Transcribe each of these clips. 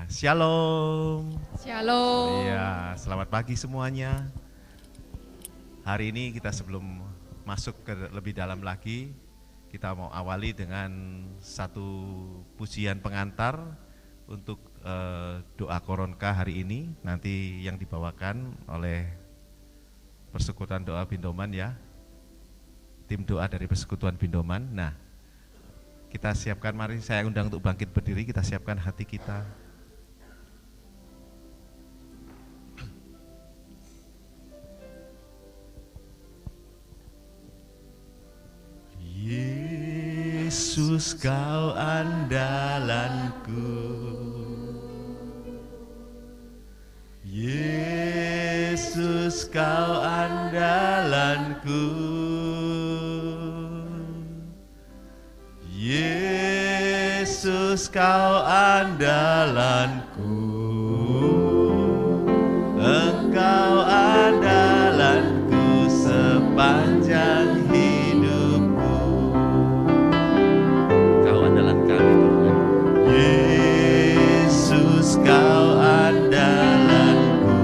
Ya, shalom. Shalom. Ya, selamat pagi semuanya. Hari ini kita sebelum masuk ke lebih dalam lagi, kita mau awali dengan satu pujian pengantar untuk doa Koronka hari ini, nanti yang dibawakan oleh Persekutuan Doa Bindoman ya, tim doa dari Persekutuan Bindoman. Nah, kita siapkan, mari saya undang untuk bangkit berdiri, kita siapkan hati kita. Yesus kau andalanku, Yesus kau andalanku, Yesus kau andalanku, Engkau andalanku sepanjang hidupku. Kau andalan kami Tuhan. Yesus kau andalanku,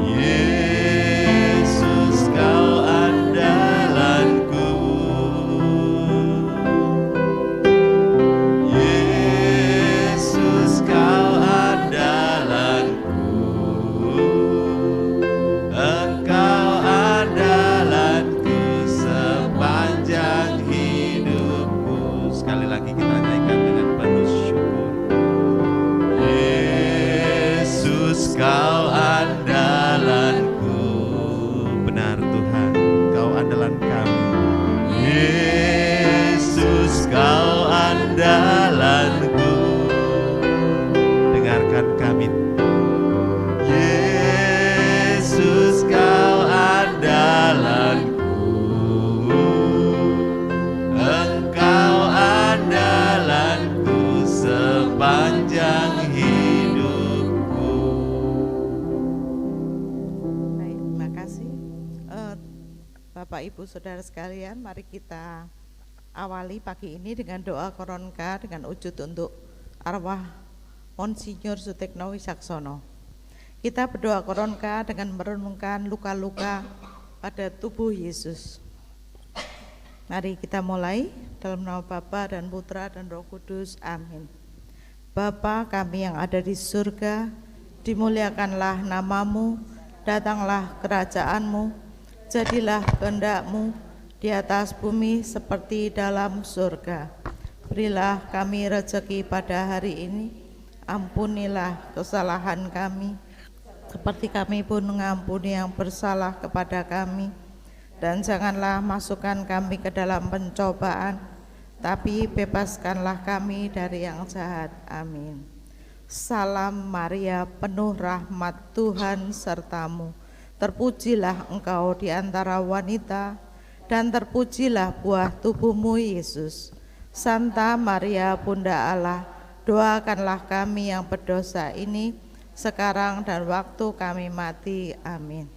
Yesus kau andalanku, Yesus kau andalanku, Engkau andalanku sepanjang hidupku. Sekali lagi kita naikkan dengan penuh syukur. Yesus kau andalanku, benar Tuhan, kau andalan kami. Yesus kau andalanku, dengarkan kami. Yesus kau andalanku, Engkau andalanku sepanjang hidupku. Baik, terima kasih. Bapak Ibu Saudara sekalian, mari kita awali pagi ini dengan doa Koronka dengan wujud untuk arwah Monsinyur Sutekno Wisaksono. Kita berdoa Koronka dengan merenungkan luka-luka pada tubuh Yesus. Mari kita mulai dalam nama Bapa dan Putra dan Roh Kudus. Amin. Bapa kami yang ada di surga, dimuliakanlah namamu, datanglah kerajaanmu, jadilah kehendak-mu di atas bumi seperti dalam surga. Berilah kami rezeki pada hari ini, ampunilah kesalahan kami, seperti kami pun mengampuni yang bersalah kepada kami. Dan janganlah masukkan kami ke dalam pencobaan, tapi bebaskanlah kami dari yang jahat. Amin. Salam Maria, penuh rahmat, Tuhan sertamu. Terpujilah engkau di antara wanita, dan terpujilah buah tubuhmu Yesus. Santa Maria Bunda Allah, doakanlah kami yang berdosa ini, sekarang dan waktu kami mati. Amin.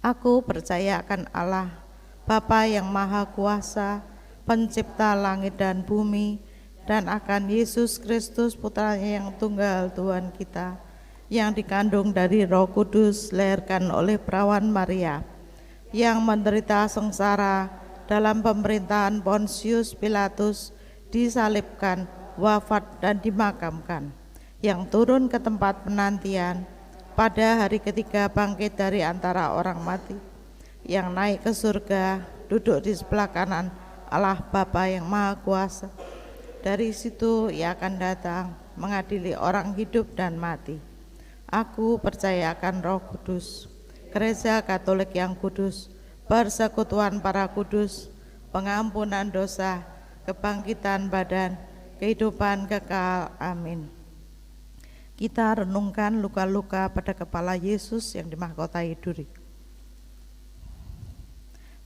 Aku percaya akan Allah, Bapa yang Maha Kuasa, pencipta langit dan bumi, dan akan Yesus Kristus putranya yang tunggal Tuhan kita, yang dikandung dari Roh Kudus, dilahirkan oleh perawan Maria, yang menderita sengsara dalam pemerintahan Pontius Pilatus, disalibkan, wafat dan dimakamkan, yang turun ke tempat penantian, pada hari ketiga bangkit dari antara orang mati, yang naik ke surga, duduk di sebelah kanan Allah Bapa yang Maha Kuasa. Dari situ ia akan datang mengadili orang hidup dan mati. Aku percaya akan Roh Kudus, Gereja Katolik yang kudus, persekutuan para kudus, pengampunan dosa, kebangkitan badan, kehidupan kekal. Amin. Kita renungkan luka-luka pada kepala Yesus yang dimahkotai duri.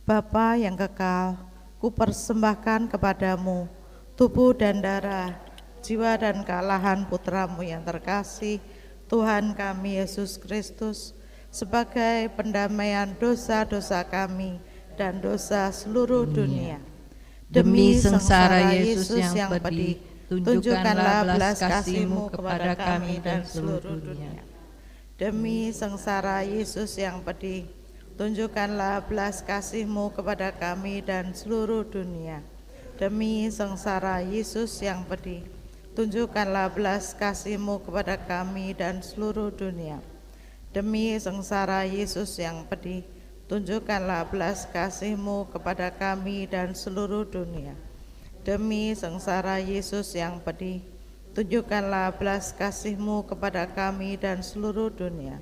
Bapa yang kekal, kupersembahkan kepadamu tubuh dan darah, jiwa dan kealahan putramu yang terkasih, Tuhan kami Yesus Kristus, sebagai pendamaian dosa-dosa kami dan dosa seluruh dunia. Demi sengsara Yesus yang pedih, tunjukkanlah belas kasih-Mu kepada kami dan seluruh dunia. Demi sengsara Yesus yang pedih, tunjukkanlah belas kasih-Mu kepada kami dan seluruh dunia. Demi sengsara Yesus yang pedih, tunjukkanlah belas kasih-Mu kepada kami dan seluruh dunia. Demi sengsara Yesus yang pedih, tunjukkanlah belas kasih-Mu kepada kami dan seluruh dunia. Demi sengsara Yesus yang pedih, tunjukkanlah belas kasih-Mu kepada kami dan seluruh dunia.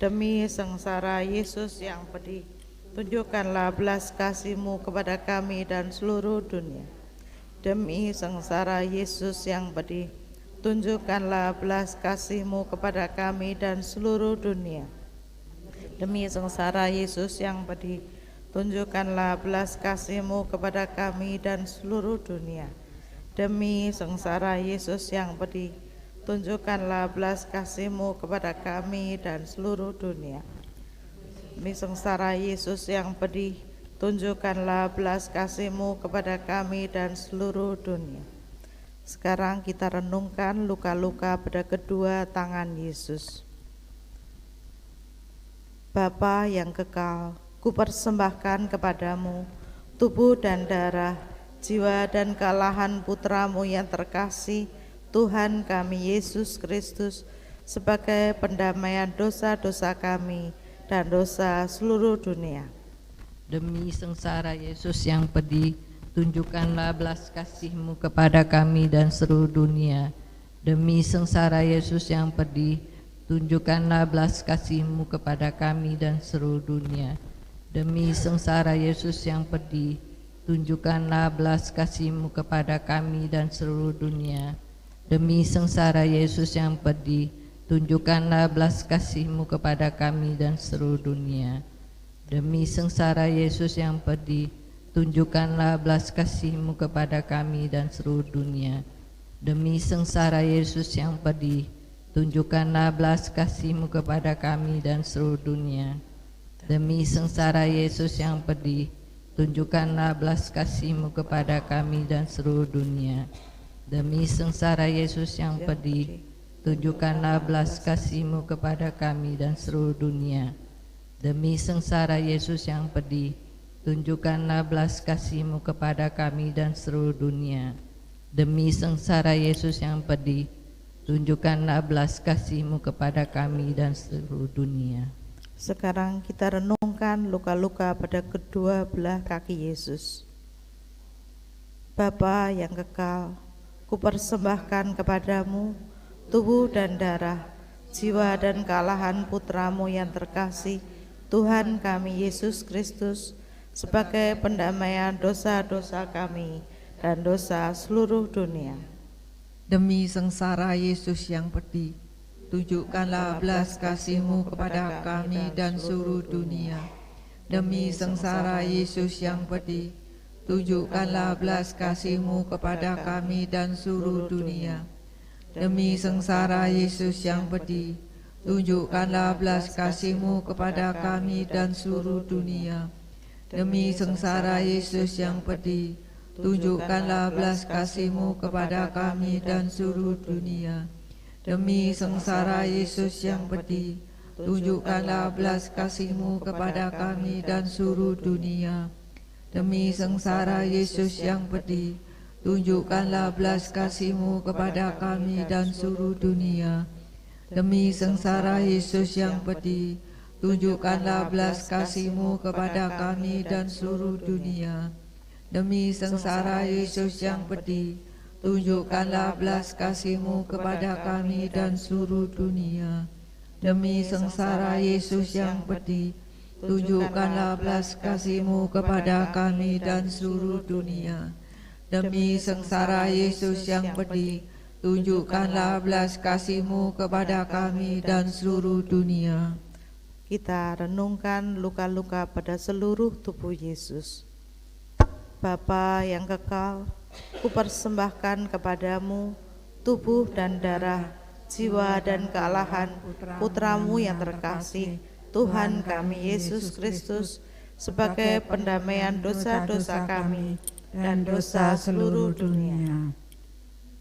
Demi sengsara Yesus yang pedih, tunjukkanlah belas kasih-Mu kepada kami dan seluruh dunia. Demi sengsara Yesus yang pedih, tunjukkanlah belas kasih-Mu kepada kami dan seluruh dunia. Demi sengsara Yesus yang pedih, tunjukkanlah belas kasih-Mu kepada kami dan seluruh dunia. Demi sengsara Yesus yang pedih, tunjukkanlah belas kasih-Mu kepada kami dan seluruh dunia. Demi sengsara Yesus yang pedih, tunjukkanlah belas kasih-Mu kepada kami dan seluruh dunia. Sekarang kita renungkan luka-luka pada kedua tangan Yesus. Bapa yang kekal, kupersembahkan kepadamu tubuh dan darah, jiwa dan kalahan putra-Mu yang terkasih, Tuhan kami Yesus Kristus, sebagai pendamaian dosa-dosa kami dan dosa seluruh dunia. Demi sengsara Yesus yang pedih, tunjukkanlah belas kasih-Mu kepada kami dan seluruh dunia. Demi sengsara Yesus yang pedih, tunjukkanlah belas kasih-Mu kepada kami dan seluruh dunia. Demi sengsara Yesus yang pedih, tunjukkanlah belas kasih-Mu kepada kami dan seluruh dunia. Demi sengsara Yesus yang pedih, tunjukkanlah belas kasih-Mu kepada kami dan seluruh dunia. Demi sengsara Yesus yang pedih, tunjukkanlah belas kasih-Mu kepada kami dan seluruh dunia. Demi sengsara Yesus yang pedih, tunjukkanlah belas kasih-Mu kepada kami dan seluruh dunia. Demi sengsara Yesus yang pedih, tunjukkanlah belas kasih-Mu kepada kami dan seluruh dunia. Demi sengsara Yesus yang pedih, tunjukkanlah belas kasih-Mu kepada kami dan seluruh dunia. Demi sengsara Yesus yang pedih, tunjukkanlah belas kasih-Mu kepada kami dan seluruh dunia. Demi sengsara Yesus yang pedih, tunjukkanlah belas kasih-Mu kepada kami dan seluruh dunia. Sekarang kita renungkan luka-luka pada kedua belah kaki Yesus. Bapa yang kekal, kupersembahkan kepadamu tubuh dan darah, jiwa dan kalahan putra-Mu yang terkasih, Tuhan kami Yesus Kristus, sebagai pendamaian dosa-dosa kami dan dosa seluruh dunia. Demi sengsara Yesus yang pedih, tunjukkanlah belas kasih-Mu kepada kami dan seluruh dunia. Demi sengsara Yesus yang pedih, tunjukkanlah belas kasih-Mu kepada kami dan seluruh dunia. Demi sengsara Yesus yang pedih, tunjukkanlah belas kasih-Mu kepada kami dan seluruh dunia. Demi sengsara Yesus yang pedih, tunjukkanlah belas kasih-Mu kepada kami dan seluruh dunia. Demi sengsara Yesus yang pedih, tunjukkanlah belas kasih-Mu kepada kami dan seluruh dunia. Demi sengsara Yesus yang pedih, tunjukkanlah belas kasih-Mu kepada kami dan seluruh dunia. Demi sengsara Yesus yang pedih, tunjukkanlah belas kasih-Mu kepada kami dan seluruh dunia. Demi sengsara Yesus yang pedih, tunjukkanlah belas kasih-Mu kepada kami dan seluruh dunia. Demi sengsara Yesus yang pedih, tunjukkanlah belas kasih-Mu kepada kami dan seluruh dunia. Demi sengsara Yesus yang pedih, tunjukkanlah belas kasih-Mu kepada kami dan seluruh dunia. Kita renungkan luka-luka pada seluruh tubuh Yesus. Bapa yang kekal, kupersembahkan kepadamu tubuh dan darah, jiwa dan kealahan putra-Mu yang terkasih, Tuhan kami Yesus Kristus, sebagai pendamaian dosa-dosa kami dan dosa seluruh dunia.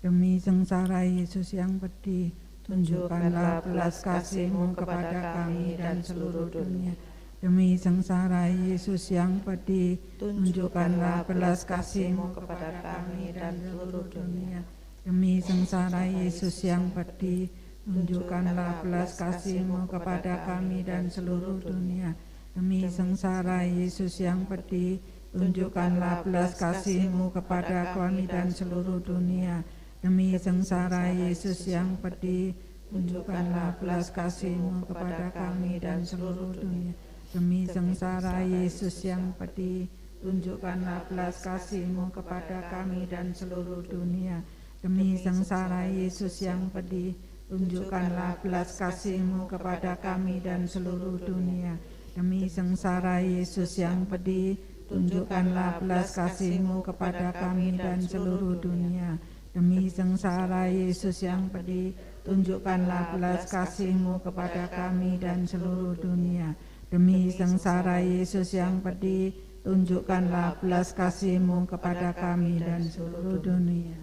Demi sengsara Yesus yang pedih, tunjukkanlah belas kasih-Mu kepada kami dan seluruh dunia. Demi sengsara Yesus yang pedih, tunjukkanlah belas kasih-Mu kepada kami dan seluruh dunia. Demi sengsara Yesus yang pedih, tunjukkanlah belas kasih-Mu kepada kami dan seluruh dunia. Demi sengsara Yesus yang pedih, tunjukkanlah belas kasih-Mu kepada kami dan seluruh dunia. Demi sengsara Yesus yang pedih, tunjukkanlah belas kasih-Mu kepada kami dan seluruh dunia. Demi sengsara Yesus yang pedih, tunjukkanlah belas kasih-Mu kepada kami dan seluruh dunia. Demi sengsara Yesus yang pedih, tunjukkanlah belas kasih-Mu kepada kami dan seluruh dunia. Demi sengsara Yesus yang pedih, tunjukkanlah belas kasih-Mu kepada kami dan seluruh dunia. Demi sengsara Yesus yang pedih, tunjukkanlah belas kasih-Mu kepada kami dan seluruh dunia. Demi sengsara Yesus yang pedih, tunjukkanlah belas kasih-Mu kepada kami dan seluruh dunia.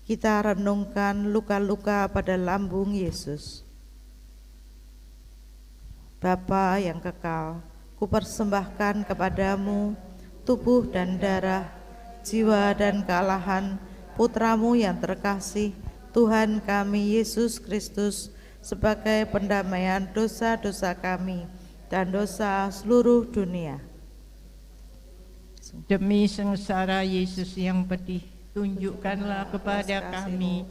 Kita renungkan luka-luka pada lambung Yesus. Bapa yang kekal, kupersembahkan kepadamu tubuh dan darah, jiwa dan kealahan Putra-Mu yang terkasih, Tuhan kami Yesus Kristus, sebagai pendamaian dosa-dosa kami dan dosa seluruh dunia. Demi sengsara Yesus yang pedih, tunjukkanlah kepada kami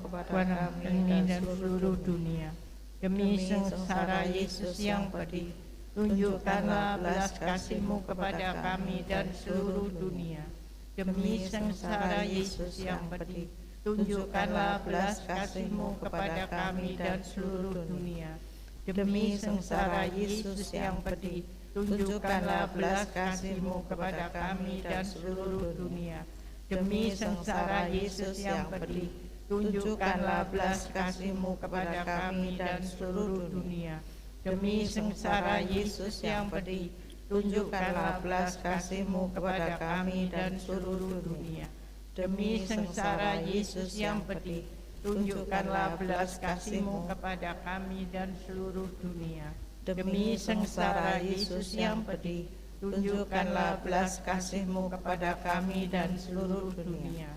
dan seluruh dunia. Demi sengsara Yesus yang pedih, tunjukkanlah belas kasih-Mu kepada kami dan seluruh dunia. Demi sengsara Yesus yang pedih, tunjukkanlah belas kasih-Mu kepada kami dan seluruh dunia. Demi sengsara Yesus yang pedih, tunjukkanlah belas kasih-Mu kepada kami dan seluruh dunia. Demi sengsara Yesus yang pedih, tunjukkanlah belas kasih-Mu kepada kami dan seluruh dunia. Demi sengsara Yesus yang pedih, tunjukkanlah belas kasih-Mu kepada kami dan seluruh dunia. Demi sengsara Yesus yang pedih, tunjukkanlah belas kasih-Mu kepada kami dan seluruh dunia. Demi sengsara Yesus yang pedih, tunjukkanlah belas kasih-Mu kepada kami dan seluruh dunia.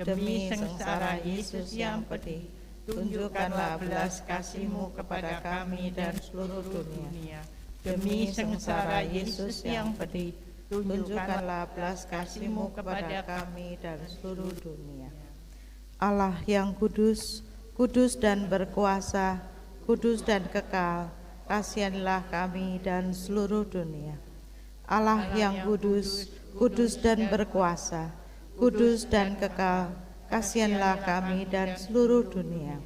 Demi sengsara Yesus yang pedih, tunjukkanlah belas kasih-Mu kepada kami dan seluruh dunia. Demi sengsara Yesus yang pedih, tunjukkanlah belas kasih-Mu kepada kami dan seluruh dunia. Allah yang kudus, kudus dan berkuasa, kudus dan kekal, kasihanlah kami dan seluruh dunia. Allah yang kudus, kudus dan berkuasa, kudus dan kekal, kasihanlah kami dan seluruh dunia.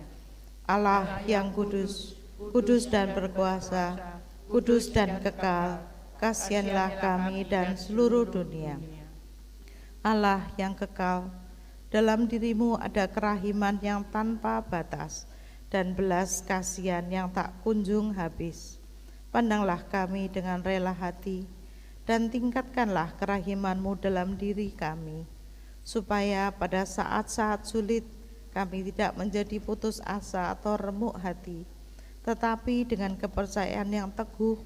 Allah yang kudus, kudus dan berkuasa, kudus dan kekal, kasihanlah kami dan seluruh dunia. Allah yang kekal, dalam dirimu ada kerahiman yang tanpa batas dan belas kasihan yang tak kunjung habis. Pandanglah kami dengan rela hati dan tingkatkanlah kerahiman-Mu dalam diri kami, supaya pada saat-saat sulit kami tidak menjadi putus asa atau remuk hati, tetapi dengan kepercayaan yang teguh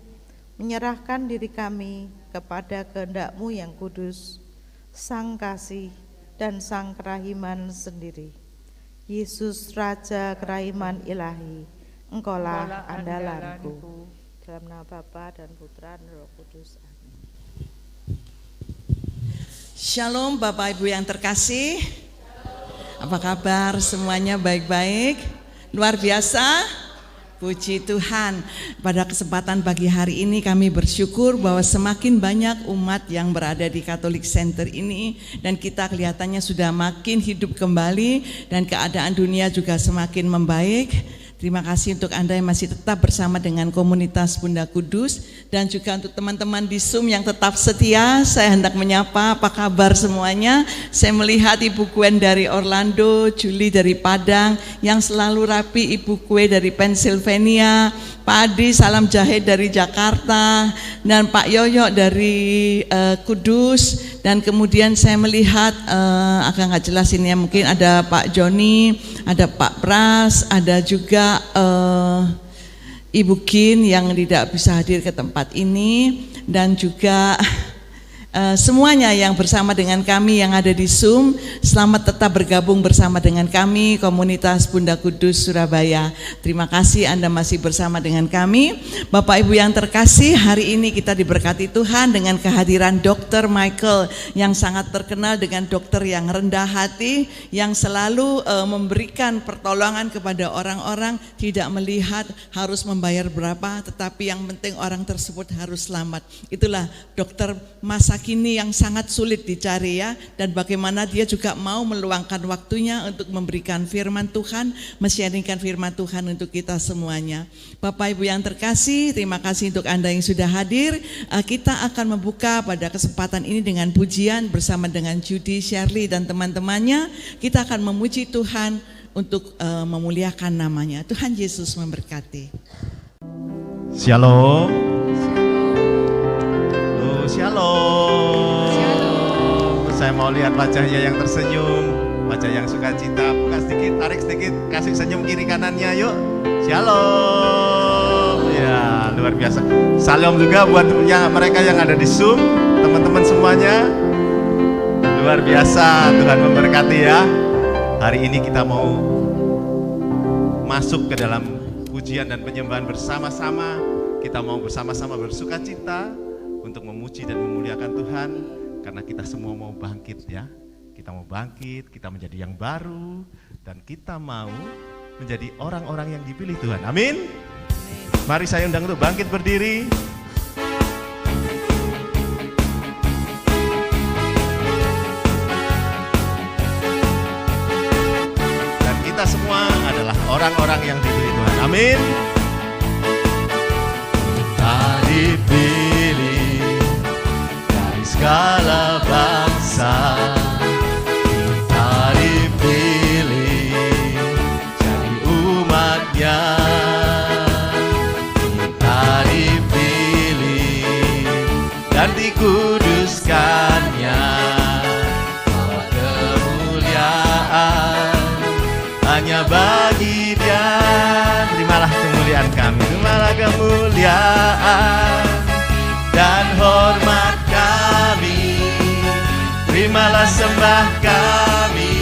menyerahkan diri kami kepada kehendak-Mu yang kudus, Sang Kasih dan Sang Kerahiman sendiri. Yesus Raja Kerahiman Ilahi, Engkaulah andalanku. Dalam nama Bapa dan Putra dan Roh Kudus. Amin. Shalom Bapak Ibu yang terkasih. Apa kabar semuanya, baik-baik? Luar biasa? Puji Tuhan, pada kesempatan pagi hari ini kami bersyukur bahwa semakin banyak umat yang berada di Catholic Center ini dan kita kelihatannya sudah makin hidup kembali dan keadaan dunia juga semakin membaik. Terima kasih untuk Anda yang masih tetap bersama dengan komunitas Bunda Kudus dan juga untuk teman-teman di Zoom yang tetap setia. Saya hendak menyapa, apa kabar semuanya? Saya melihat Ibu Gwen dari Orlando, Julie dari Padang, yang selalu rapi Ibu Kue dari Pennsylvania, Pak Adi salam jahe dari Jakarta, dan Pak Yoyo dari Kudus, dan kemudian saya melihat agak nggak jelas ini ya, mungkin ada Pak Joni, ada Pak Pras, ada juga Ibu Kin yang tidak bisa hadir ke tempat ini, dan juga semuanya yang bersama dengan kami yang ada di Zoom, selamat tetap bergabung bersama dengan kami komunitas Bunda Kudus Surabaya. Terima kasih Anda masih bersama dengan kami. Bapak Ibu yang terkasih, hari ini kita diberkati Tuhan dengan kehadiran Dr. Michael yang sangat terkenal dengan dokter yang rendah hati, yang selalu memberikan pertolongan kepada orang-orang, tidak melihat harus membayar berapa, tetapi yang penting orang tersebut harus selamat. Itulah dokter masa kini yang sangat sulit dicari ya, dan bagaimana dia juga mau meluangkan waktunya untuk memberikan firman Tuhan, men-sharingkan firman Tuhan untuk kita semuanya. Bapak Ibu yang terkasih, terima kasih untuk Anda yang sudah hadir. Kita akan membuka pada kesempatan ini dengan pujian bersama dengan Judy, Shirley dan teman-temannya. Kita akan memuji Tuhan untuk memuliakan namanya. Tuhan Yesus memberkati. Shalom. Shalom. Saya mau lihat wajahnya yang tersenyum, wajah yang sukacita. Buka sedikit, tarik sedikit, kasih senyum kiri kanannya, yuk. Shalom. Ya, luar biasa. Salam juga buat mereka yang ada di Zoom, teman-teman semuanya. Luar biasa, Tuhan memberkati ya. Hari ini kita mau masuk ke dalam pujian dan penyembahan bersama-sama. Kita mau bersama-sama bersukacita untuk memuji dan memuliakan Tuhan, karena kita semua mau bangkit ya. Kita mau bangkit, kita menjadi yang baru, dan kita mau menjadi orang-orang yang dipilih Tuhan. Amin. Mari saya undang untuk bangkit berdiri. Dan kita semua adalah orang-orang yang dipilih Tuhan. Amin. Kita dipilih dari segala bangsa, kita dipilih jadi umatnya, kita dipilih dan dikuduskannya, bahwa kemuliaan hanya bagi Dia. Terimalah kemuliaan kami, terimalah kemuliaan dan hormat kami, terimalah sembah kami,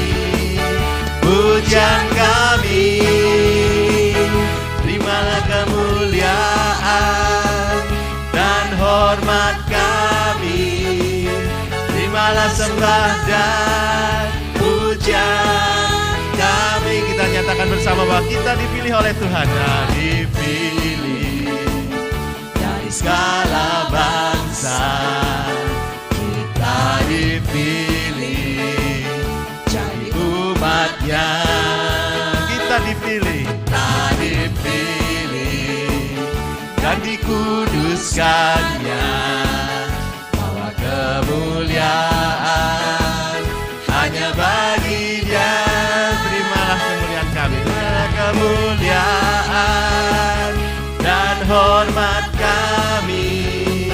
pujian kami, terimalah kemuliaan dan hormat kami, terimalah sembah dan pujian kami. Kita nyatakan bersama bahwa kita dipilih oleh Tuhan, dipilih dari segala bangsa, kita dipilih jadi umatnya, kita dipilih dan dikuduskannya, bahwa kemuliaan hanya bagi Dia. Terimalah kemuliaan kami, terimalah kemuliaan dan hormat kami,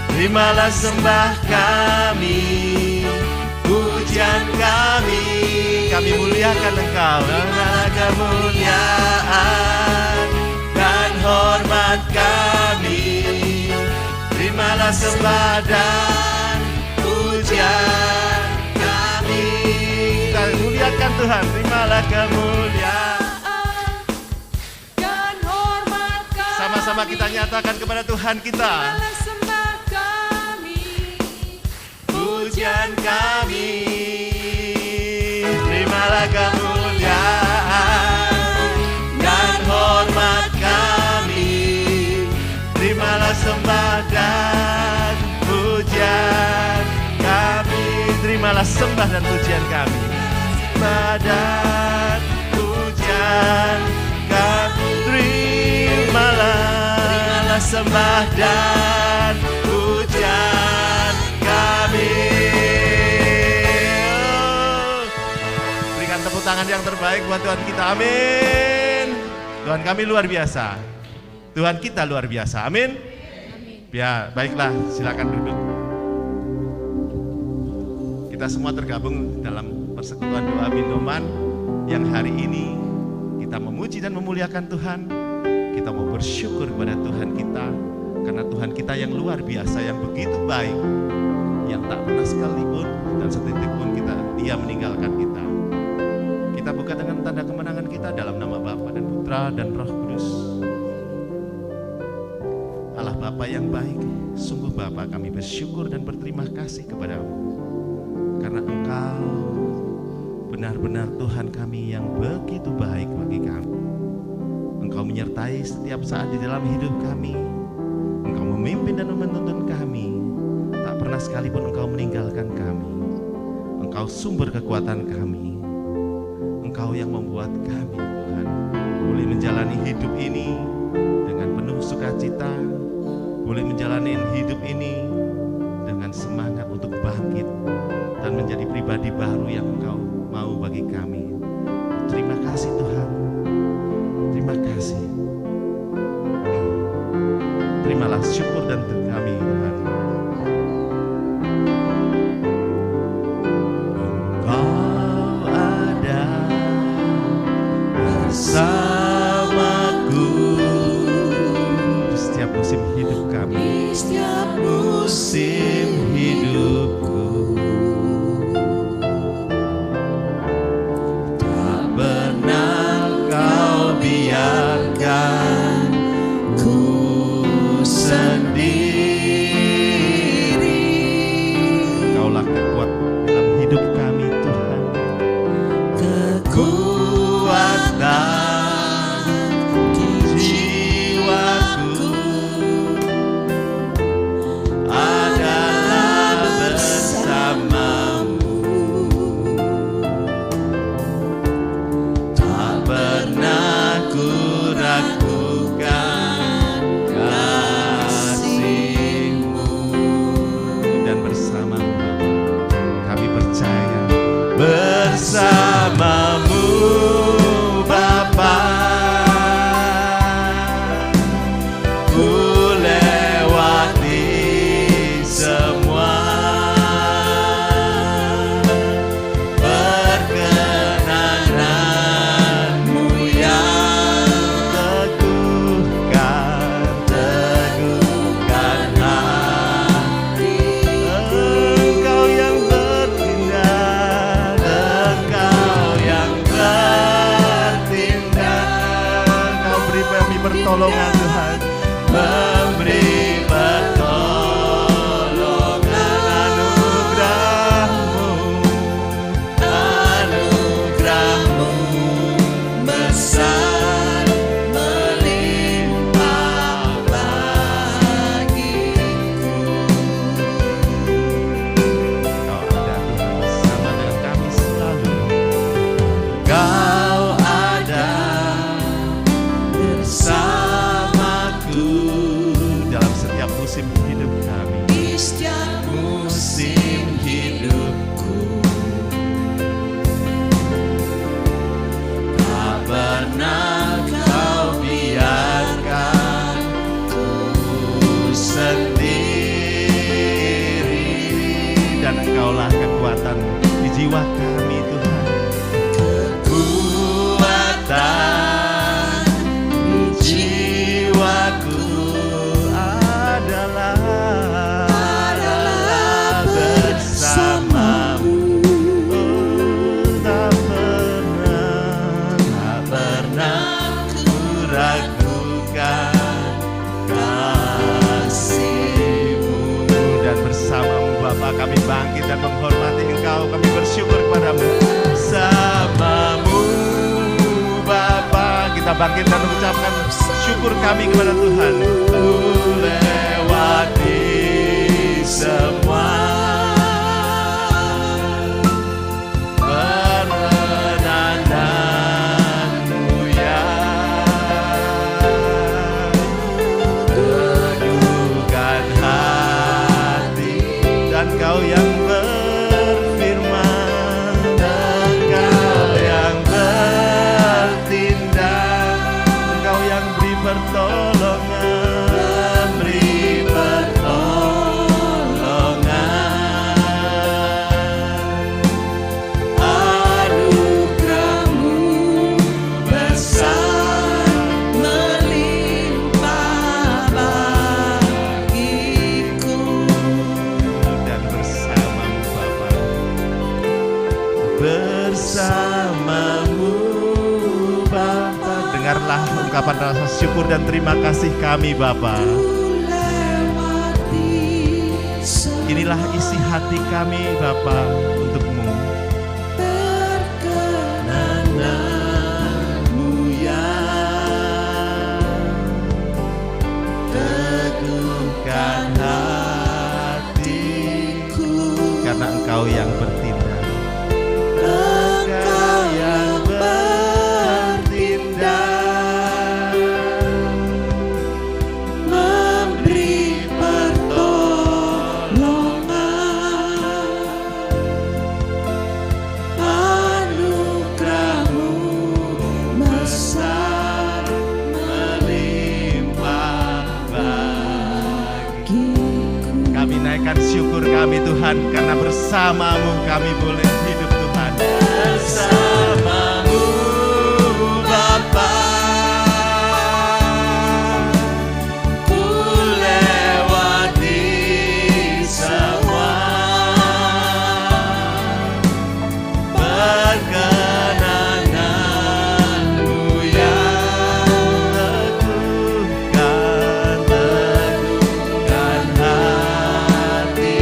terimalah sembah kami, pujian kami, kami muliakan Engkau. Terimalah kemuliaan dan hormat kami, terimalah sembah dan pujian kami. Kita muliakan Tuhan, terimalah kemuliaan dan hormat kami. Sama-sama kita nyatakan kepada Tuhan kita. Pujian kami, terimalah kemuliaan dan hormat kami, terimalah sembah dan pujian kami, terimalah sembah dan pujian kami, sembah dan pujian kami, terimalah sembah dan pujian kami. Berikan tepuk tangan yang terbaik buat Tuhan kita. Amin. Tuhan kami luar biasa. Tuhan kita luar biasa. Amin. Ya, baiklah, silakan duduk. Kita semua tergabung dalam persekutuan doa Bindoman yang hari ini kita memuji dan memuliakan Tuhan. Kita mau bersyukur kepada Tuhan kita karena Tuhan kita yang luar biasa, yang begitu baik, yang tak pernah sekalipun dan setitik pun Dia meninggalkan kita. Kita buka dengan tanda kemenangan kita dalam nama Bapa dan Putra dan Roh Kudus. Allah Bapa yang baik, sungguh Bapa kami bersyukur dan berterima kasih kepadamu karena Engkau benar-benar Tuhan kami yang begitu baik bagi kami. Engkau menyertai setiap saat di dalam hidup kami. Engkau memimpin dan menuntun kami. Tak pernah sekalipun Engkau meninggalkan kami. Engkau sumber kekuatan kami. Engkau yang membuat kami, Tuhan, boleh menjalani hidup ini dengan penuh sukacita, boleh menjalani hidup ini dengan semangat untuk bangkit dan menjadi pribadi baru yang Engkau mau bagi kami. Terima kasih Tuhan. Terima kasih. Terimalah syukur dan kami Tuhan. Engkau ada bersamaku di setiap musim hidup kami. Di setiap musim hidupku. Tak pernah Kau biarkan ku sendiri. Kaulah kekuatan dalam hidup kami Tuhan. Kekuatan jiwaku adalah bersamamu. Tak pernah ku ragukan kasih-Mu. Dan bersamamu Bapa, kami percaya bersamamu Bapa, ku lewati semua perkenanan-Mu yang teguhkan hati. Engkau yang bertindak, Engkau yang bertindak. Engkau beri kami pertolongan Tuhan, memberi pertolongan. Anugerah-Mu besar melimpah bagiku. Kau ada Tuhan bersama dengan kami selalu. Kau ada bersamaku dalam setiap musim hidup kami. Di setiap musim hidupku. Tak pernah Kau biarkan ku sendiri. Dan Engkaulah kekuatan di jiwa kami Tuhan. Kekuatan di jiwaku adalah bersamamu. Tak pernah ku ragukan kasih-Mu. Dan bersamamu Bapa kami bangkit dan menghormati Engkau. Kami bersyukur kepadamu. Bersamamu Bapa, kita bangkit dan mengucapkan syukur kami kepada Tuhan. Ku lewati semua perkenanan-Mu yang teguhkan hati. Dan Kau yang berfirman, Engkau yang bertindak, Engkau yang beri pertolongan. ungkapan rasa syukur dan terima kasih kami Bapa. Inilah isi hati kami Bapa untuk-Mu. Berkenan-Mu ya, teguhkan hatiku, karena Engkau yang bertindak. Engkau yang bertindak, memberi pertolongan, anugerah-Mu besar melimpah bagiku. Kami naikkan syukur kami Tuhan, karena bersama-Mu kami boleh hidup Tuhan. Bersama-Mu Bapa, ku lewati semua. Perkenan-Mu ya, teguhkan hati,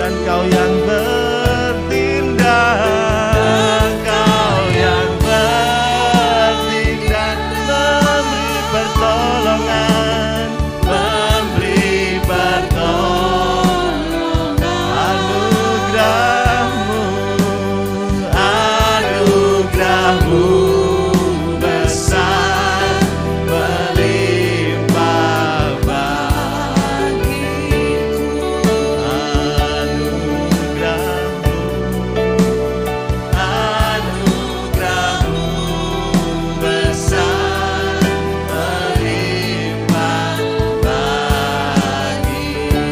dan Kau yang bertindak. Engkau yang bertindak, memberi pertolongan, memberi pertolongan. Anugerah-Mu, anugerah-Mu besar melimpah bagiku. Anugerah-Mu, anugerah-Mu besar melimpah bagiku.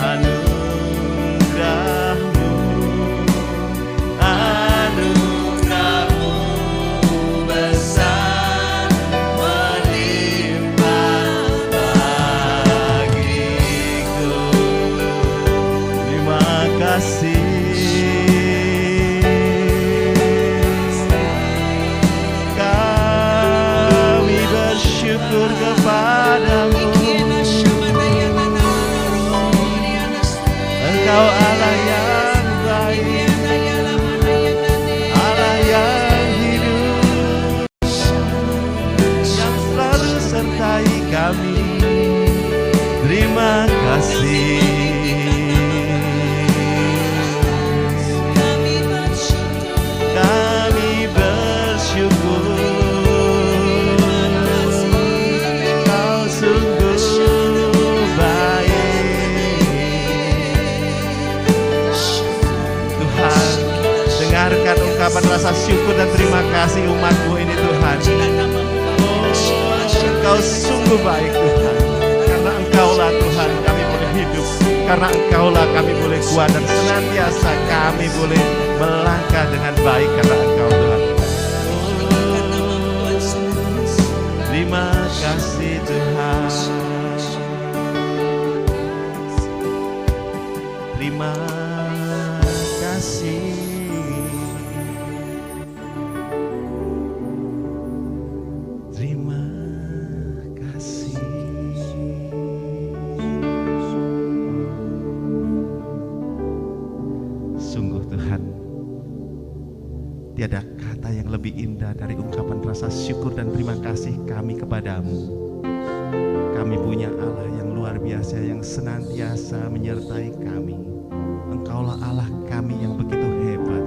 Anugerah-Mu, anugerah-Mu besar melimpah bagiku. Terima kasih. Kami bersyukur kepadamu. Engkau Allah yang baik, Allah yang hidup, yang selalu sertai kami. Terima kasih. Kami bersyukur, Kau sungguh baik. Tuhan, dengarkan ungkapan rasa syukur dan terima kasih umat-Mu ini Tuhan. Oh, Engkau sungguh baik Tuhan, karena Engkaulah Tuhan kami boleh hidup, karena Engkaulah kami boleh kuat, dan senantiasa kami boleh melangkah dengan baik karena Engkau Tuhan. Terima kasih Tuhan. Terima kasih. Terima kasih. Sungguh Tuhan, tiada kata yang lebih indah dari ungkapan rasa syukur dan terima kasih kami kepadamu. Kami punya Allah yang luar biasa, yang senantiasa menyertai kami. Engkaulah Allah kami yang begitu hebat.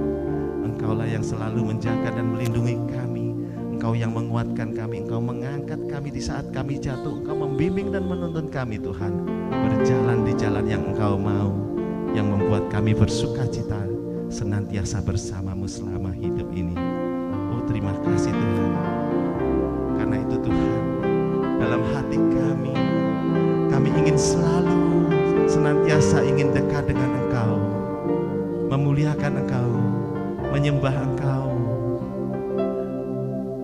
Engkaulah yang selalu menjaga dan melindungi kami. Engkau yang menguatkan kami, Engkau mengangkat kami di saat kami jatuh. Engkau membimbing dan menuntun kami Tuhan, berjalan di jalan yang Engkau mau, yang membuat kami bersuka cita senantiasa bersama-Mu selama hidup ini. Oh, terima kasih Tuhan. Karena itu Tuhan, dalam hati kami ingin selalu senantiasa ingin dekat dengan Engkau, memuliakan Engkau, menyembah Engkau.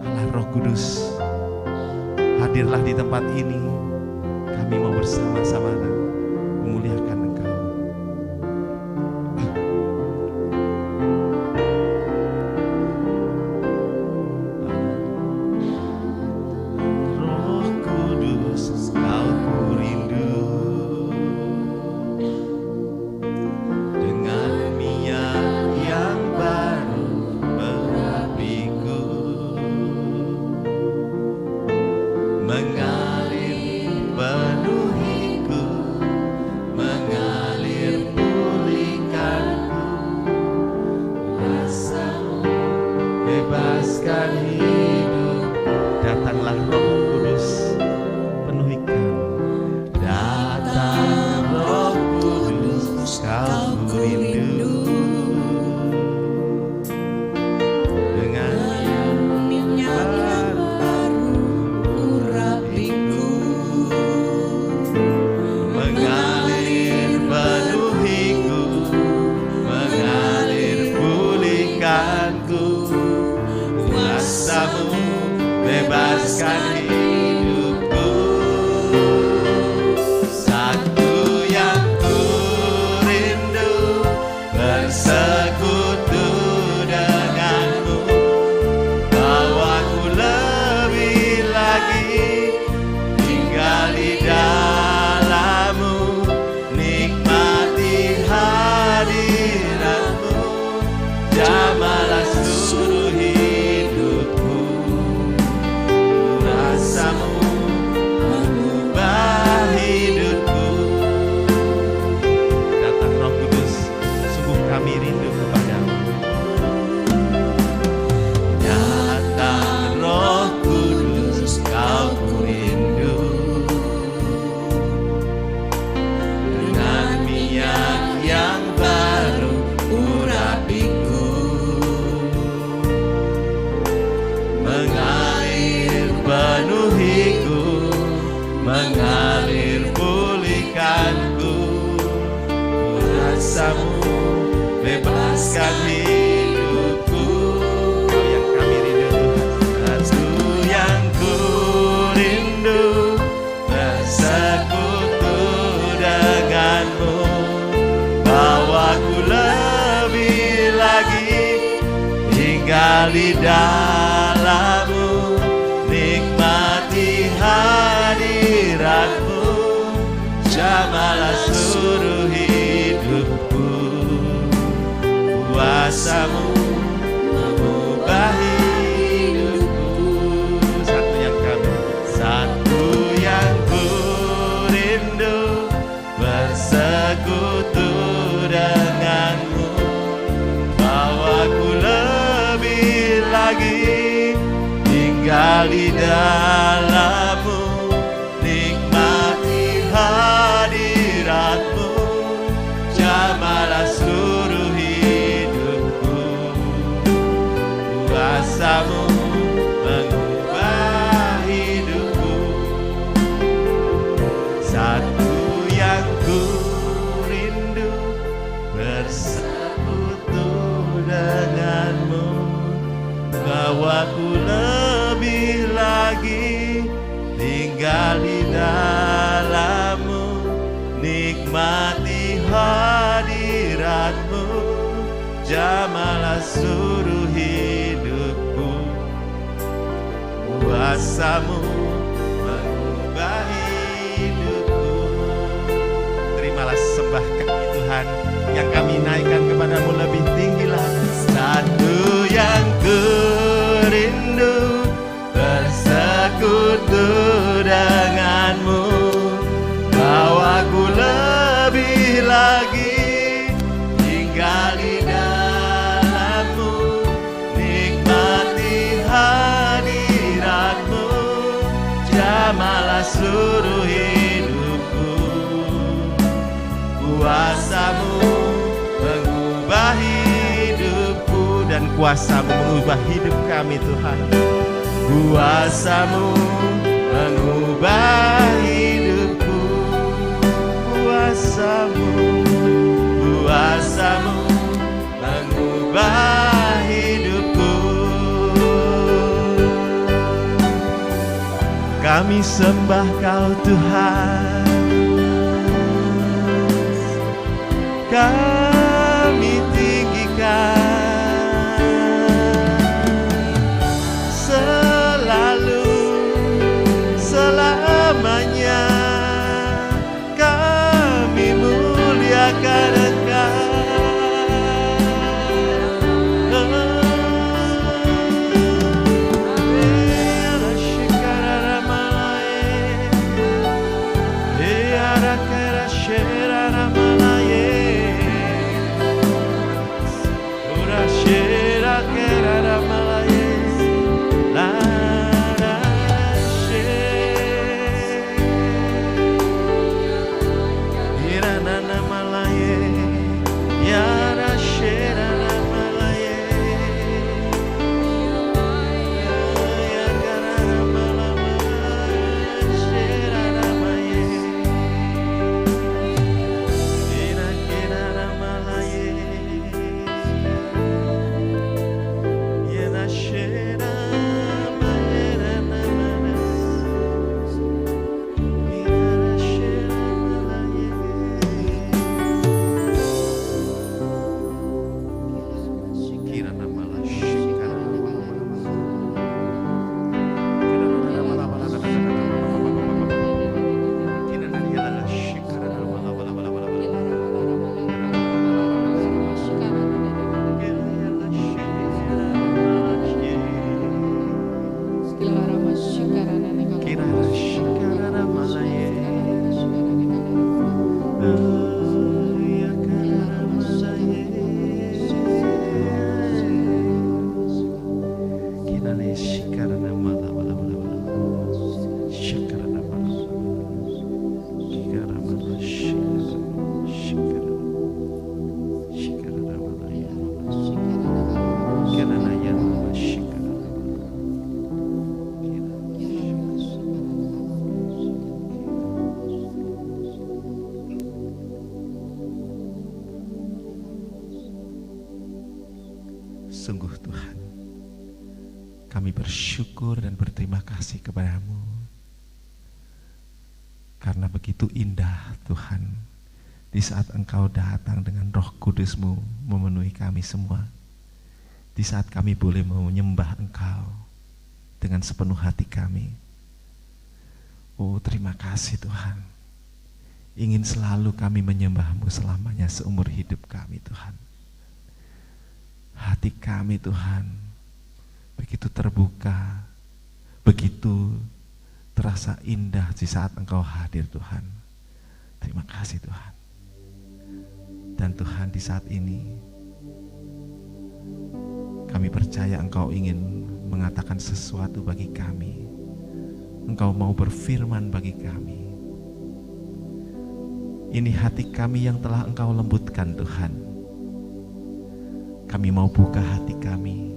Allah Roh Kudus, hadirlah di tempat ini. Kami mau bersama-sama memuliakan Engkau. tinggal di dalam-Mu, nikmati hadirat-Mu, jamalah seluruh hidupku. Kuasa-Mu mengubah hidupku. Satu yang ku rindu, bersekutu denganmu. Bawaku lebih lagi tinggal di dalam-Mu, nikmati hadirat-Mu, jamalah seluruh hidupku. Kuasa-Mu mengubah hidupku. Satu yang ku rindu, bersekutu denganmu. Bawaku lebih lagi tinggal di dalam-Mu, nikmati hadirat-Mu, jamalah seluruh hidupku. Kuasa-Mu mengubah hidupku. Terimalah sembah kami Tuhan, yang kami naikkan kepadamu lebih tinggi lagi. Satu yang ku rindu, bersekutu denganmu. Bawaku lebih lagi tinggal di dalam-Mu, nikmati hadirat-Mu, jamalah seluruh hidupku. Kuasa-Mu mengubah hidupku, dan kuasa-Mu mengubah hidup kami Tuhan. Kuasa-Mu mengubah hidupku. Kuasa-Mu, kuasa-Mu mengubah hidupku. Kami sembah Kau Tuhan, kami tinggikan selalu, selamanya. Kami muliakan Engkau. Sungguh Tuhan, kami bersyukur dan berterima kasih kepada-Mu, karena begitu indah Tuhan di saat Engkau datang dengan Roh Kudus-Mu memenuhi kami semua. di saat kami boleh menyembah Engkau dengan sepenuh hati kami. Oh, terima kasih Tuhan. Ingin selalu kami menyembah-Mu selamanya seumur hidup kami Tuhan. Hati kami Tuhan begitu terbuka, begitu terasa indah di saat Engkau hadir Tuhan. Terima kasih Tuhan. Dan Tuhan, di saat ini kami percaya Engkau ingin mengatakan sesuatu bagi kami. Engkau mau berfirman bagi kami. Ini hati kami yang telah Engkau lembutkan Tuhan. Kami mau buka hati kami.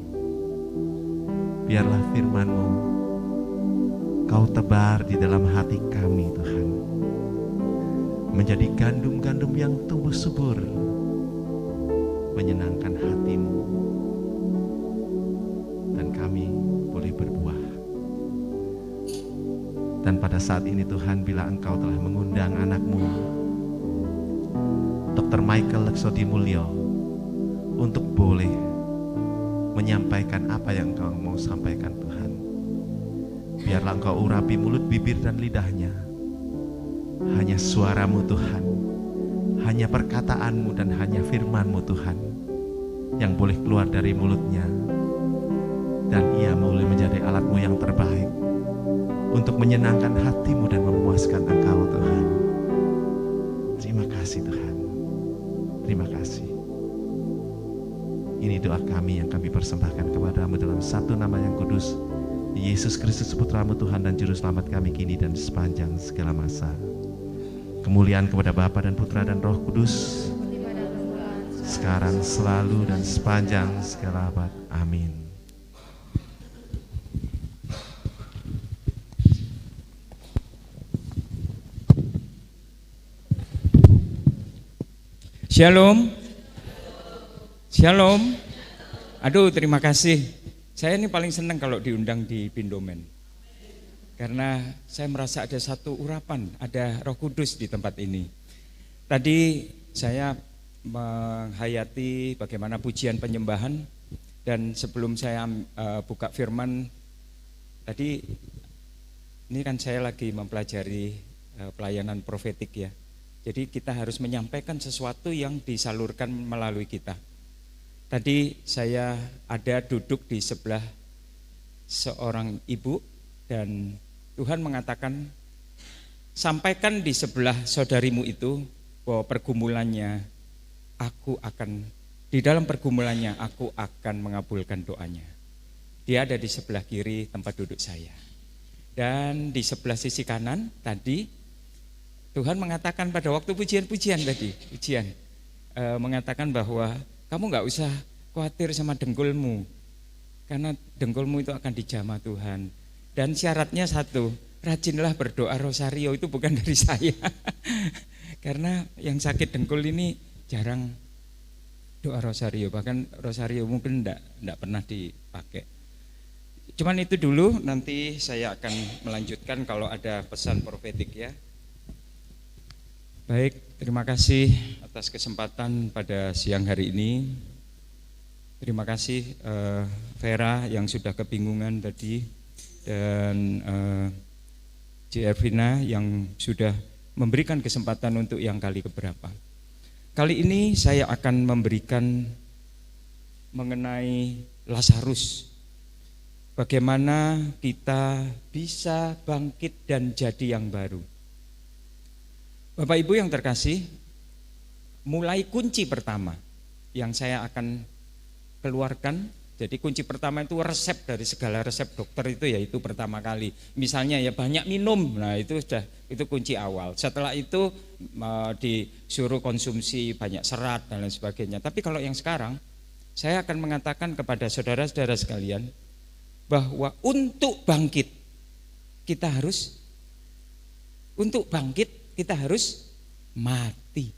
Biarlah firman-Mu Kau tebar di dalam hati kami Tuhan. Menjadi gandum-gandum yang tumbuh subur, menyenangkan hati-Mu. Dan kami boleh berbuah. Dan pada saat ini Tuhan, bila Engkau telah mengundang anak-Mu, Dr. Michael Leksodi Mulyo, untuk boleh menyampaikan apa yang Engkau mau sampaikan Tuhan. Biarlah Engkau urapi mulut, bibir, dan lidahnya. Hanya suara-Mu Tuhan, hanya perkataan-Mu dan hanya firman-Mu Tuhan yang boleh keluar dari mulutnya. Dan ia boleh menjadi alat-Mu yang terbaik untuk menyenangkan hati-Mu dan memuaskan Engkau Tuhan. Terima kasih Tuhan. Terima kasih. Ini doa kami yang kami persembahkan kepada-Mu dalam satu nama yang kudus, Yesus Kristus Putra-Mu Tuhan dan Juru Selamat kami kini dan sepanjang segala masa. Kemuliaan kepada Bapa dan Putra dan Roh Kudus, sekarang, selalu, dan sepanjang segala abad. Amin. Shalom. Shalom. Aduh, terima kasih. Saya ini paling senang kalau diundang di Pindomen. Karena saya merasa ada satu urapan, ada Roh Kudus di tempat ini. Tadi saya menghayati bagaimana pujian penyembahan, dan sebelum saya buka firman, tadi ini kan saya lagi mempelajari pelayanan profetik ya. Jadi kita harus menyampaikan sesuatu yang disalurkan melalui kita. Tadi saya ada duduk di sebelah seorang ibu, dan Tuhan mengatakan, sampaikan di sebelah saudarimu itu bahwa pergumulannya, di dalam pergumulannya aku akan mengabulkan doanya. Dia ada di sebelah kiri tempat duduk saya. Dan di sebelah sisi kanan tadi Tuhan mengatakan pada waktu pujian mengatakan bahwa kamu gak usah khawatir sama dengkulmu, karena dengkulmu itu akan dijamah Tuhan. Dan syaratnya satu, rajinlah berdoa rosario. Itu bukan dari saya. Karena yang sakit dengkul ini jarang doa rosario, bahkan rosario mungkin enggak pernah dipakai. Cuman itu dulu, nanti saya akan melanjutkan kalau ada pesan profetik ya. Baik, terima kasih atas kesempatan pada siang hari ini. Terima kasih Vera yang sudah kebingungan tadi, dan C. Ervina yang sudah memberikan kesempatan untuk yang kali keberapa. Kali ini saya akan memberikan mengenai Lazarus. Bagaimana kita bisa bangkit dan jadi yang baru. Bapak Ibu yang terkasih, mulai kunci pertama yang saya akan keluarkan. Jadi kunci pertama itu resep dari segala resep dokter itu, yaitu pertama kali. Misalnya ya banyak minum, nah itu kunci awal. Setelah itu disuruh konsumsi banyak serat dan lain sebagainya. Tapi kalau yang sekarang, saya akan mengatakan kepada saudara-saudara sekalian bahwa untuk bangkit kita harus mati.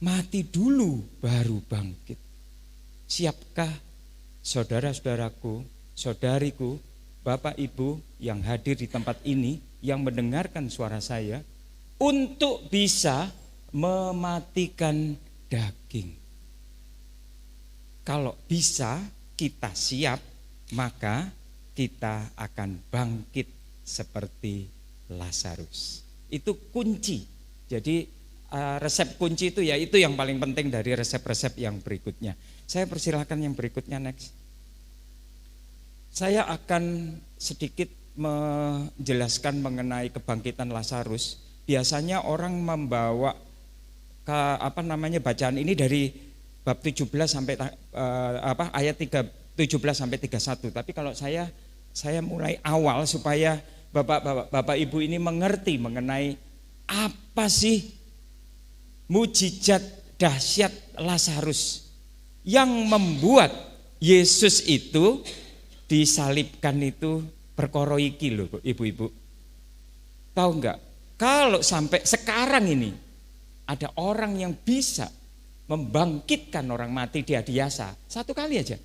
Mati dulu baru bangkit. Siapkah saudara-saudaraku, saudariku, Bapak Ibu yang hadir di tempat ini, yang mendengarkan suara saya, untuk bisa mematikan daging? kalau bisa kita siap, maka kita akan bangkit seperti Lazarus. Itu kunci. Jadi resep kunci itu ya itu yang paling penting dari resep-resep yang berikutnya. Saya persilakan yang berikutnya, next. Saya akan sedikit menjelaskan mengenai kebangkitan Lazarus. Biasanya orang membawa bacaan ini dari bab 17 sampai ayat 17 sampai 31. Tapi kalau saya mulai awal supaya Bapak Ibu ini mengerti mengenai apa sih mujizat dahsyat Lazarus yang membuat Yesus itu disalibkan itu perkara iki lho Ibu-ibu. Tahu enggak? Kalau sampai sekarang ini ada orang yang bisa membangkitkan orang mati di Adiasa satu kali aja,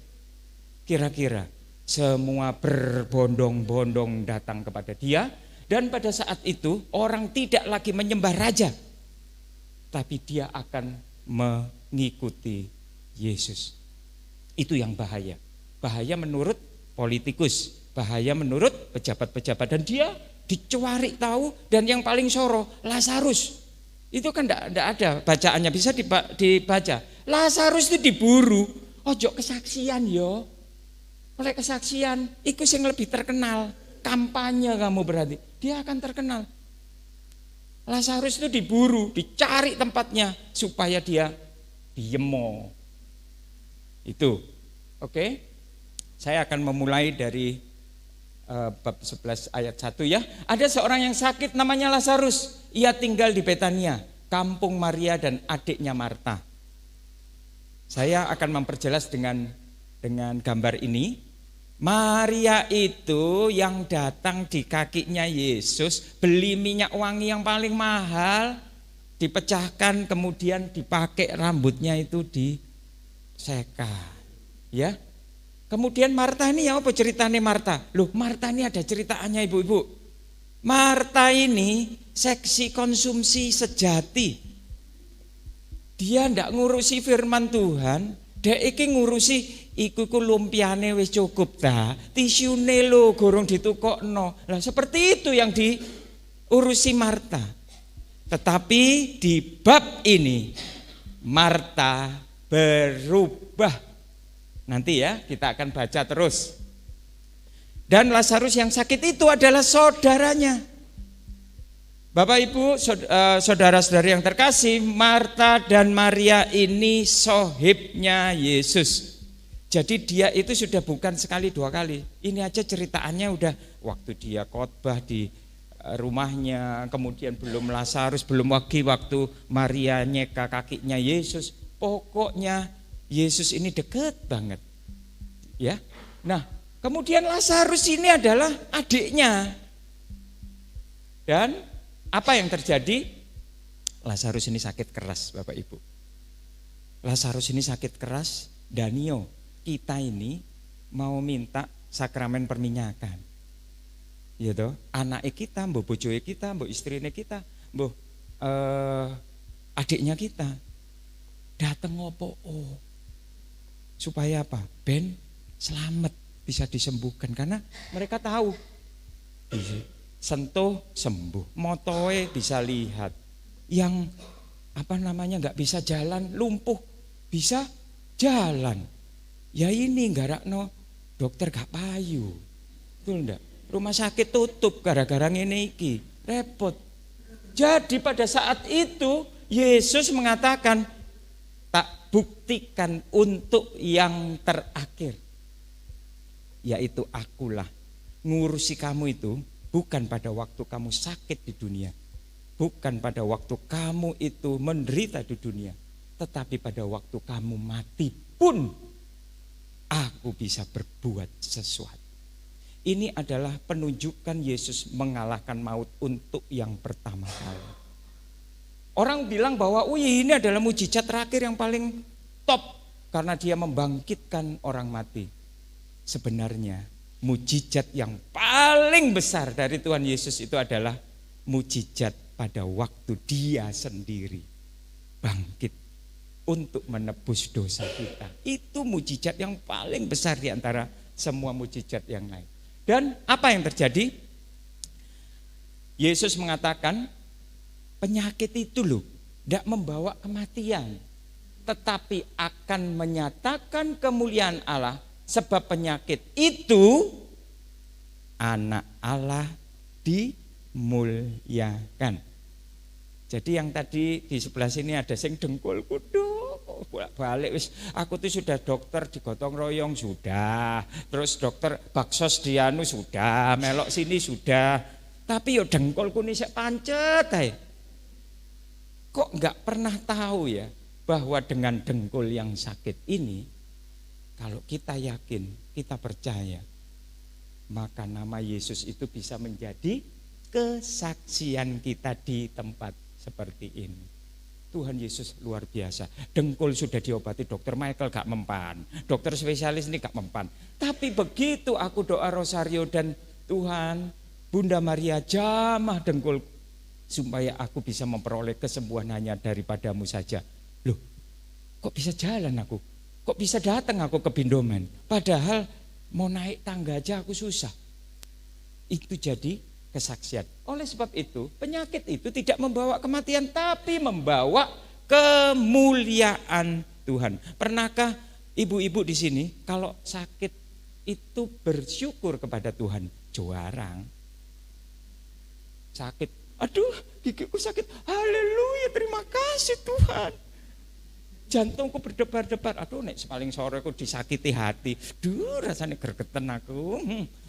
kira-kira semua berbondong-bondong datang kepada dia, dan pada saat itu orang tidak lagi menyembah raja, tapi dia akan mengikuti Yesus. Itu yang bahaya. Bahaya menurut politikus, bahaya menurut pejabat-pejabat, dan dia dicuari tahu. Dan yang paling soro Lazarus itu kan enggak ada bacaannya, bisa dibaca. Lazarus itu diburu, ojo kesaksian yo. Oleh kesaksian, itu yang lebih terkenal. Kampanye kamu berarti, dia akan terkenal. Lazarus itu diburu, dicari tempatnya supaya dia diemo. Itu, oke? Saya akan memulai dari bab 11 ayat 1 ya. Ada seorang yang sakit namanya Lazarus. Ia tinggal di Betania, kampung Maria dan adiknya Marta. Saya akan memperjelas dengan gambar ini. Maria itu yang datang di kakinya Yesus, beli minyak wangi yang paling mahal, dipecahkan kemudian dipakai rambutnya itu diseka. Ya. Kemudian Marta ini ya apa ceritanya Marta? Loh, Marta ini ada ceritaannya ibu-ibu. Marta ini seksi konsumsi sejati. Dia ndak ngurusi firman Tuhan, dia iki ngurusi iku lumpiane wis cukup ta, tisune lho gorong ditukokno. Lah seperti itu yang diurusi Marta. Tetapi di bab ini Marta berubah. Nanti ya kita akan baca terus. Dan Lazarus yang sakit itu adalah saudaranya. Bapak Ibu, saudara-saudari yang terkasih, Marta dan Maria ini sohibnya Yesus. Jadi dia itu sudah bukan sekali dua kali. Ini aja ceritaannya udah waktu dia khotbah di rumahnya, kemudian belum Lazarus, belum lagi waktu Maria nyeka kakinya Yesus. Pokoknya Yesus ini deket banget. Ya. Nah, kemudian Lazarus ini adalah adiknya. Dan apa yang terjadi? Lazarus ini sakit keras, Bapak Ibu. Lazarus ini sakit keras, Danio, kita ini mau minta sakramen perminyakan. Ya toh, anak kita, mbok bojoe kita, mbok istrine kita, mbok adiknya kita. Dateng ngopo? Oh. Supaya apa? Ben selamat, bisa disembuhkan, karena mereka tahu sentuh sembuh, motoe bisa lihat, yang nggak bisa jalan lumpuh bisa jalan. Ya ini garakno dokter gak payu, betul enggak? Rumah sakit tutup gara-gara ngene iki, repot. Jadi pada saat itu Yesus mengatakan, tak buktikan untuk yang terakhir, yaitu akulah. Ngurusi kamu itu bukan pada waktu kamu sakit di dunia, bukan pada waktu kamu itu menderita di dunia, tetapi pada waktu kamu mati pun aku bisa berbuat sesuatu. Ini adalah penunjukan Yesus mengalahkan maut untuk yang pertama kali. Orang bilang bahwa ini adalah mujizat terakhir yang paling top karena dia membangkitkan orang mati. Sebenarnya mujizat yang paling besar dari Tuhan Yesus itu adalah mujizat pada waktu dia sendiri bangkit untuk menebus dosa kita. Itu mujizat yang paling besar di antara semua mujizat yang lain. Dan apa yang terjadi? Yesus mengatakan penyakit itu loh tidak membawa kematian, tetapi akan menyatakan kemuliaan Allah, sebab penyakit itu anak Allah dimuliakan. Jadi yang tadi di sebelah sini ada sing dengkul kudu bolak-balik wis aku tuh sudah dokter di gotong royong sudah, terus dokter baksos dianu sudah, melok sini sudah, tapi yo dengkulku nih sik pancet ae. Kok enggak pernah tahu ya bahwa dengan dengkul yang sakit ini, kalau kita yakin, kita percaya, maka nama Yesus itu bisa menjadi kesaksian kita di tempat seperti ini. Tuhan Yesus luar biasa. Dengkul sudah diobati dokter Michael gak mempan, dokter spesialis ini gak mempan. Tapi begitu aku doa rosario dan Tuhan, Bunda Maria jamah dengkul supaya aku bisa memperoleh kesembuhan hanya daripadamu saja. Loh, kok bisa jalan aku? Kok bisa datang aku ke Bindomen? Padahal mau naik tangga aja aku susah. Itu jadi kesaksian. Oleh sebab itu, penyakit itu tidak membawa kematian, tapi membawa kemuliaan Tuhan. Pernahkah ibu-ibu di sini kalau sakit itu bersyukur kepada Tuhan? Jarang. Sakit, aduh gigiku sakit, haleluya terima kasih Tuhan. Jantungku berdebar-debar, aduh nek paling sore aku disakiti hati, duh rasanya gergeten aku.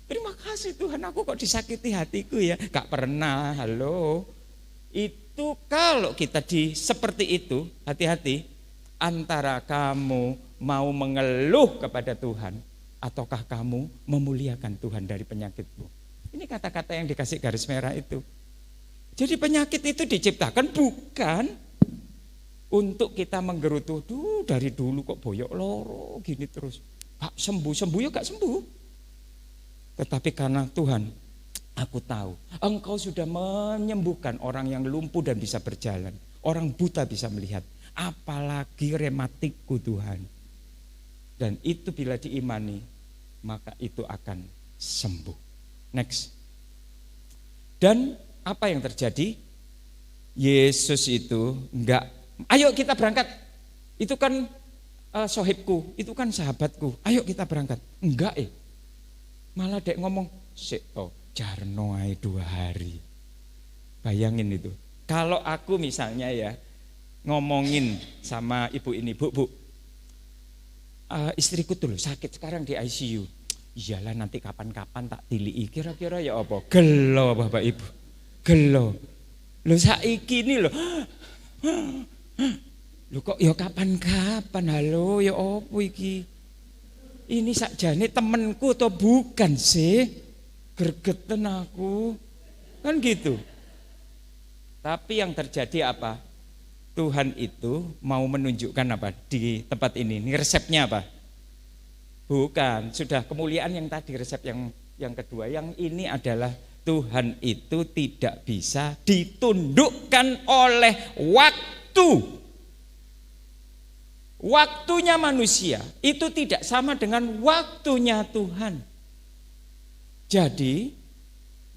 Terima kasih Tuhan, aku kok disakiti hatiku ya. Gak pernah, halo. Itu kalau kita seperti itu, hati-hati. Antara kamu mau mengeluh kepada Tuhan, ataukah kamu memuliakan Tuhan dari penyakitmu. Ini kata-kata yang dikasih garis merah itu. Jadi penyakit itu diciptakan bukan untuk kita menggerutu, dari dulu kok boyok loro gini terus. Gak sembuh ya gak sembuh. Tetapi karena Tuhan, aku tahu Engkau sudah menyembuhkan orang yang lumpuh dan bisa berjalan, orang buta bisa melihat, apalagi rematikku Tuhan. Dan itu bila diimani, maka itu akan sembuh. Next. Dan apa yang terjadi? Yesus itu enggak, ayo kita berangkat, itu kan sohibku, itu kan sahabatku, ayo kita berangkat. Enggak malah dek ngomong, sik to, jarno ae 2 hari. Bayangin itu. Kalau aku misalnya ya ngomongin sama ibu ini, Bu, istriku tuh loh sakit sekarang di ICU. Iyalah nanti kapan-kapan tak tilii, kira-kira ya apa? Gelo Bapak Ibu, gelo. Lho saiki ini loh. Lho kok ya kapan-kapan, halo ya apa iki? Ini sakjane temenku atau bukan sih? Gergeten aku. Kan gitu. Tapi yang terjadi apa? Tuhan itu mau menunjukkan apa di tempat ini? Ini resepnya apa? Bukan, sudah kemuliaan yang tadi, resep yang kedua. Yang ini adalah Tuhan itu tidak bisa ditundukkan oleh waktu. Waktunya manusia itu tidak sama dengan waktunya Tuhan. Jadi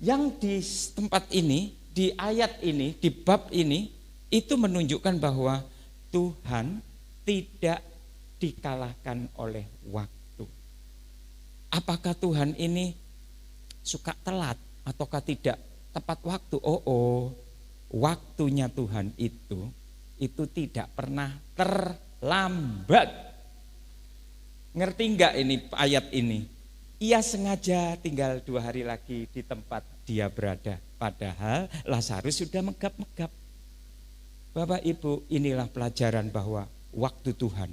yang di tempat ini, di ayat ini, di bab ini, itu menunjukkan bahwa Tuhan tidak dikalahkan oleh waktu. Apakah Tuhan ini suka telat ataukah tidak tepat waktu? Waktunya Tuhan itu tidak pernah terlambat. Ngerti enggak ini ayat ini? Ia sengaja tinggal 2 hari lagi di tempat dia berada, padahal Lazarus sudah megap-megap. Bapak Ibu, inilah pelajaran bahwa waktu Tuhan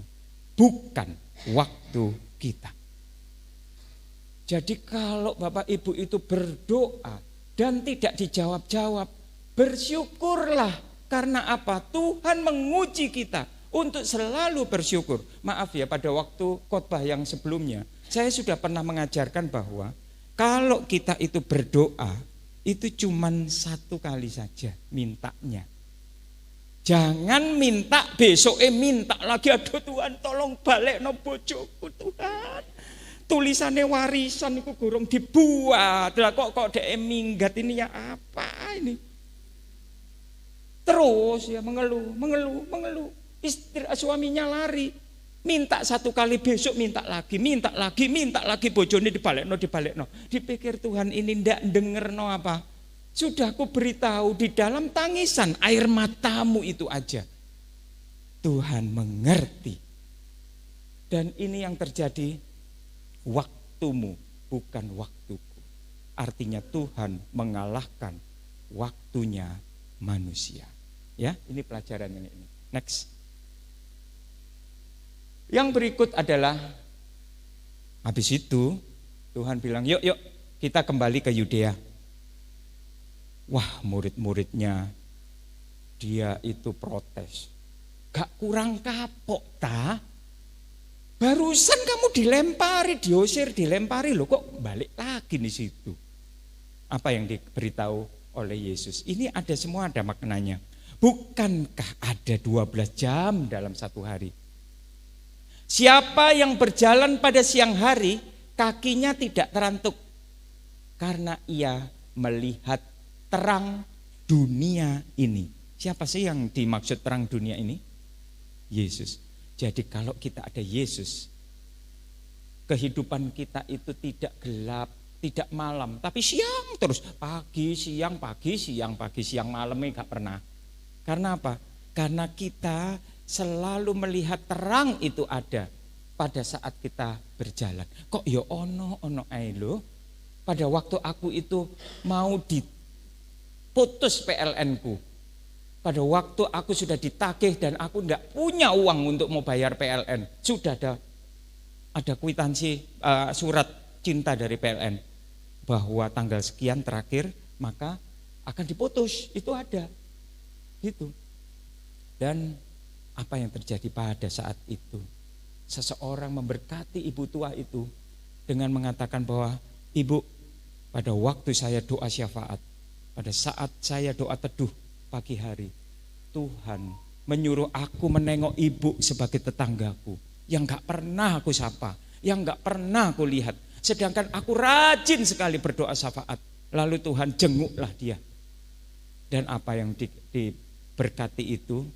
bukan waktu kita. Jadi kalau Bapak Ibu itu berdoa dan tidak dijawab-jawab, bersyukurlah. Karena apa? Tuhan menguji kita untuk selalu bersyukur. Maaf ya, pada waktu khotbah yang sebelumnya saya sudah pernah mengajarkan bahwa kalau kita itu berdoa itu cuman 1 kali saja mintanya. Jangan minta besok minta lagi, aduh Tuhan tolong balik no bojoku Tuhan. Tulisannya warisan itu gurung dibuat. Lah kok dia minggat ini ya apa ini? Terus ya mengeluh. Suaminya lari. Minta satu kali, besok minta lagi bojone dibalekno. Dipikir Tuhan ini ndak dengerno apa? Sudah aku beritahu di dalam tangisan air matamu itu aja. Tuhan mengerti. Dan ini yang terjadi. Waktumu bukan waktuku. Artinya Tuhan mengalahkan waktunya manusia. Ya, ini pelajaran ini. Next. Yang berikut adalah habis itu Tuhan bilang, yuk kita kembali ke Yudea. Wah, murid-muridnya dia itu protes. Gak kurang kapok ta? Barusan kamu diusir, dilempari loh, kok balik lagi di situ. Apa yang diberitahu oleh Yesus? Ini semua ada maknanya. Bukankah ada 12 jam dalam satu hari? Siapa yang berjalan pada siang hari, kakinya tidak terantuk. Karena ia melihat terang dunia ini. Siapa sih yang dimaksud terang dunia ini? Yesus. Jadi kalau kita ada Yesus, kehidupan kita itu tidak gelap, tidak malam, tapi siang terus, pagi, siang, malamnya gak pernah. Karena apa? Karena kita selalu melihat terang itu ada pada saat kita berjalan. Kok ya ono ae lho. Pada waktu aku itu mau diputus PLN-ku. Pada waktu aku sudah ditagih dan aku tidak punya uang untuk mau bayar PLN, sudah ada kwitansi surat cinta dari PLN bahwa tanggal sekian terakhir maka akan diputus, itu ada gitu. Dan apa yang terjadi pada saat itu? Seseorang memberkati ibu tua itu dengan mengatakan bahwa ibu, pada waktu saya doa syafaat, pada saat saya doa teduh pagi hari, Tuhan menyuruh aku menengok ibu sebagai tetanggaku yang gak pernah aku sapa, yang gak pernah aku lihat. Sedangkan aku rajin sekali berdoa syafaat. Lalu Tuhan jenguklah dia. Dan apa yang diberkati itu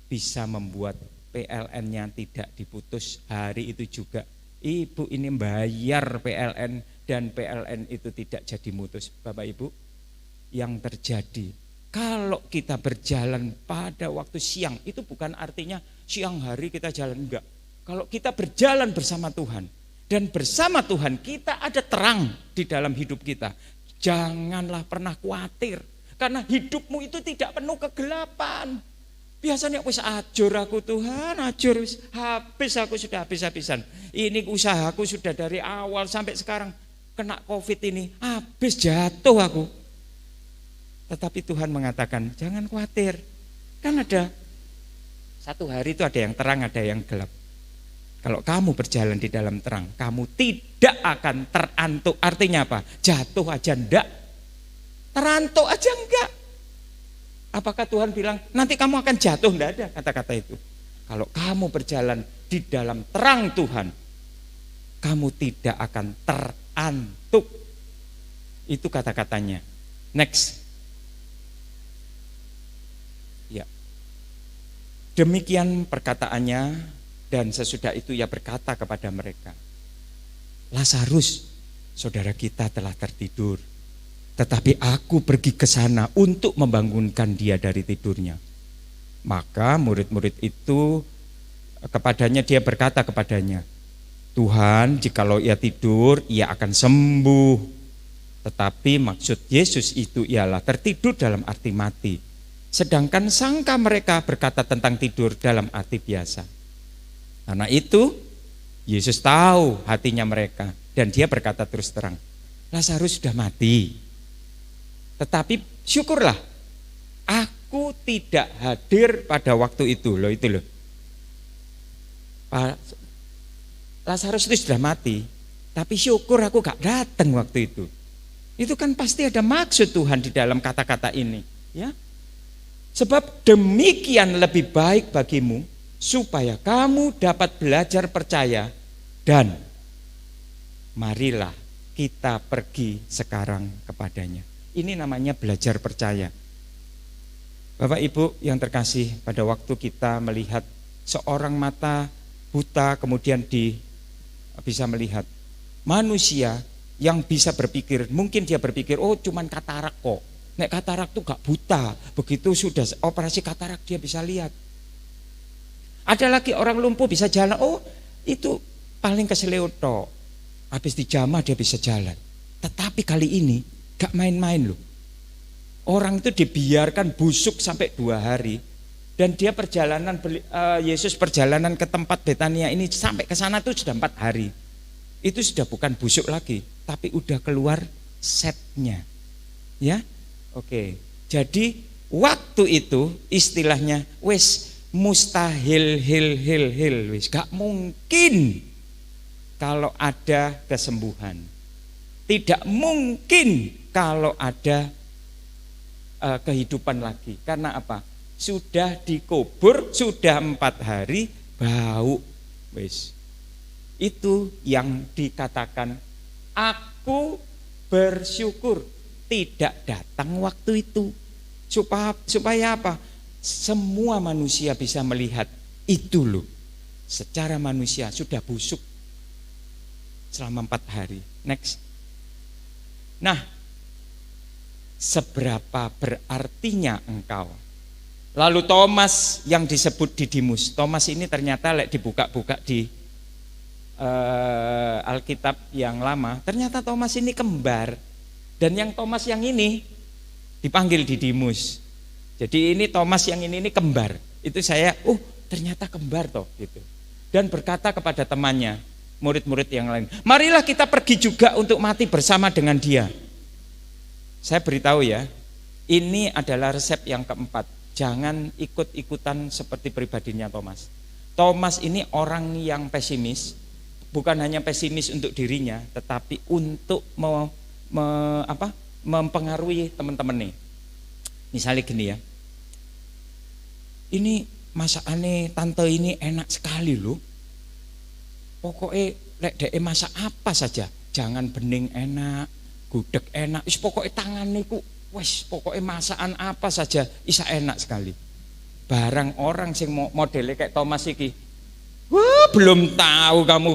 bisa membuat PLN-nya tidak diputus. Hari itu juga ibu ini bayar PLN dan PLN itu tidak jadi mutus. Bapak Ibu, yang terjadi kalau kita berjalan pada waktu siang, itu bukan artinya siang hari kita jalan, enggak. Kalau kita berjalan bersama Tuhan dan bersama Tuhan kita ada terang di dalam hidup kita, janganlah pernah khawatir karena hidupmu itu tidak penuh kegelapan. Biasanya wis ajur aku Tuhan, ajur habis aku sudah habis-habisan. Ini usahaku sudah dari awal sampai sekarang kena Covid ini, habis jatuh aku. Tetapi Tuhan mengatakan, jangan khawatir. Kan ada satu hari itu ada yang terang, ada yang gelap. Kalau kamu berjalan di dalam terang, kamu tidak akan terantuk. Artinya apa? Jatuh aja enggak, terantuk aja enggak. Apakah Tuhan bilang, nanti kamu akan jatuh? Enggak ada kata-kata itu. Kalau kamu berjalan di dalam terang Tuhan, kamu tidak akan terantuk. Itu kata-katanya. Next. Ya. Demikian perkataannya, dan sesudah itu ia berkata kepada mereka, Lazarus, saudara kita telah tertidur, tetapi aku pergi ke sana untuk membangunkan dia dari tidurnya. Maka murid-murid itu kepadanya, dia berkata kepadanya, Tuhan, jikalau ia tidur, ia akan sembuh. Tetapi maksud Yesus itu ialah tertidur dalam arti mati. Sedangkan sangka mereka berkata tentang tidur dalam arti biasa. Karena itu Yesus tahu hatinya mereka dan dia berkata terus terang, Lazarus sudah mati. Tetapi syukurlah, aku tidak hadir pada waktu itu. Loh itu loh. Lazarus itu sudah mati, tapi syukur aku gak datang waktu itu. Itu kan pasti ada maksud Tuhan di dalam kata-kata ini, ya. Sebab demikian lebih baik bagimu supaya kamu dapat belajar percaya, dan marilah kita pergi sekarang kepadanya. Ini namanya belajar percaya. Bapak Ibu yang terkasih, pada waktu kita melihat seorang mata buta kemudian bisa melihat, manusia yang bisa berpikir, mungkin dia berpikir, oh cuman katarak kok. Nek katarak tuh gak buta, begitu sudah operasi katarak dia bisa lihat. Ada lagi orang lumpuh bisa jalan, oh itu paling keseleo tok. Habis dijamah dia bisa jalan. Tetapi kali ini gak main-main loh. Orang itu dibiarkan busuk sampai 2 hari. Dan dia Yesus perjalanan ke tempat Betania ini sampai ke sana tuh sudah 4 hari. Itu sudah bukan busuk lagi, tapi udah keluar setnya. Ya, oke. Jadi waktu itu istilahnya wis mustahil wis gak mungkin kalau ada kesembuhan. Tidak mungkin kalau ada kehidupan lagi. Karena apa? Sudah dikubur, sudah 4 hari, bau wis. Itu yang dikatakan, aku bersyukur tidak datang waktu itu. Supaya apa? Semua manusia bisa melihat itu loh. Secara manusia sudah busuk selama 4 hari. Next. Nah, seberapa berartinya engkau? Lalu Thomas yang disebut Didimus. Thomas ini ternyata dibuka-buka di Alkitab yang lama. Ternyata Thomas ini kembar. Dan yang Thomas yang ini dipanggil Didimus. Jadi ini Thomas yang ini kembar. Itu saya, ternyata kembar toh gitu. Dan berkata kepada temannya, murid-murid yang lain, marilah kita pergi juga untuk mati bersama dengan dia. Saya beritahu ya, ini adalah resep yang keempat. Jangan ikut-ikutan seperti pribadinya Thomas. Thomas ini orang yang pesimis, bukan hanya pesimis untuk dirinya, tetapi untuk mempengaruhi teman-temannya. Misalnya gini ya, ini masakannya tante ini enak sekali loh. Pokoknya lek dek masak apa saja, jangan bening enak, gudeg enak, pokoknya tanganiku wes pokoknya masakan apa saja isa enak sekali. Barang orang sing modelnya kayak Thomas iki, wah belum tahu kamu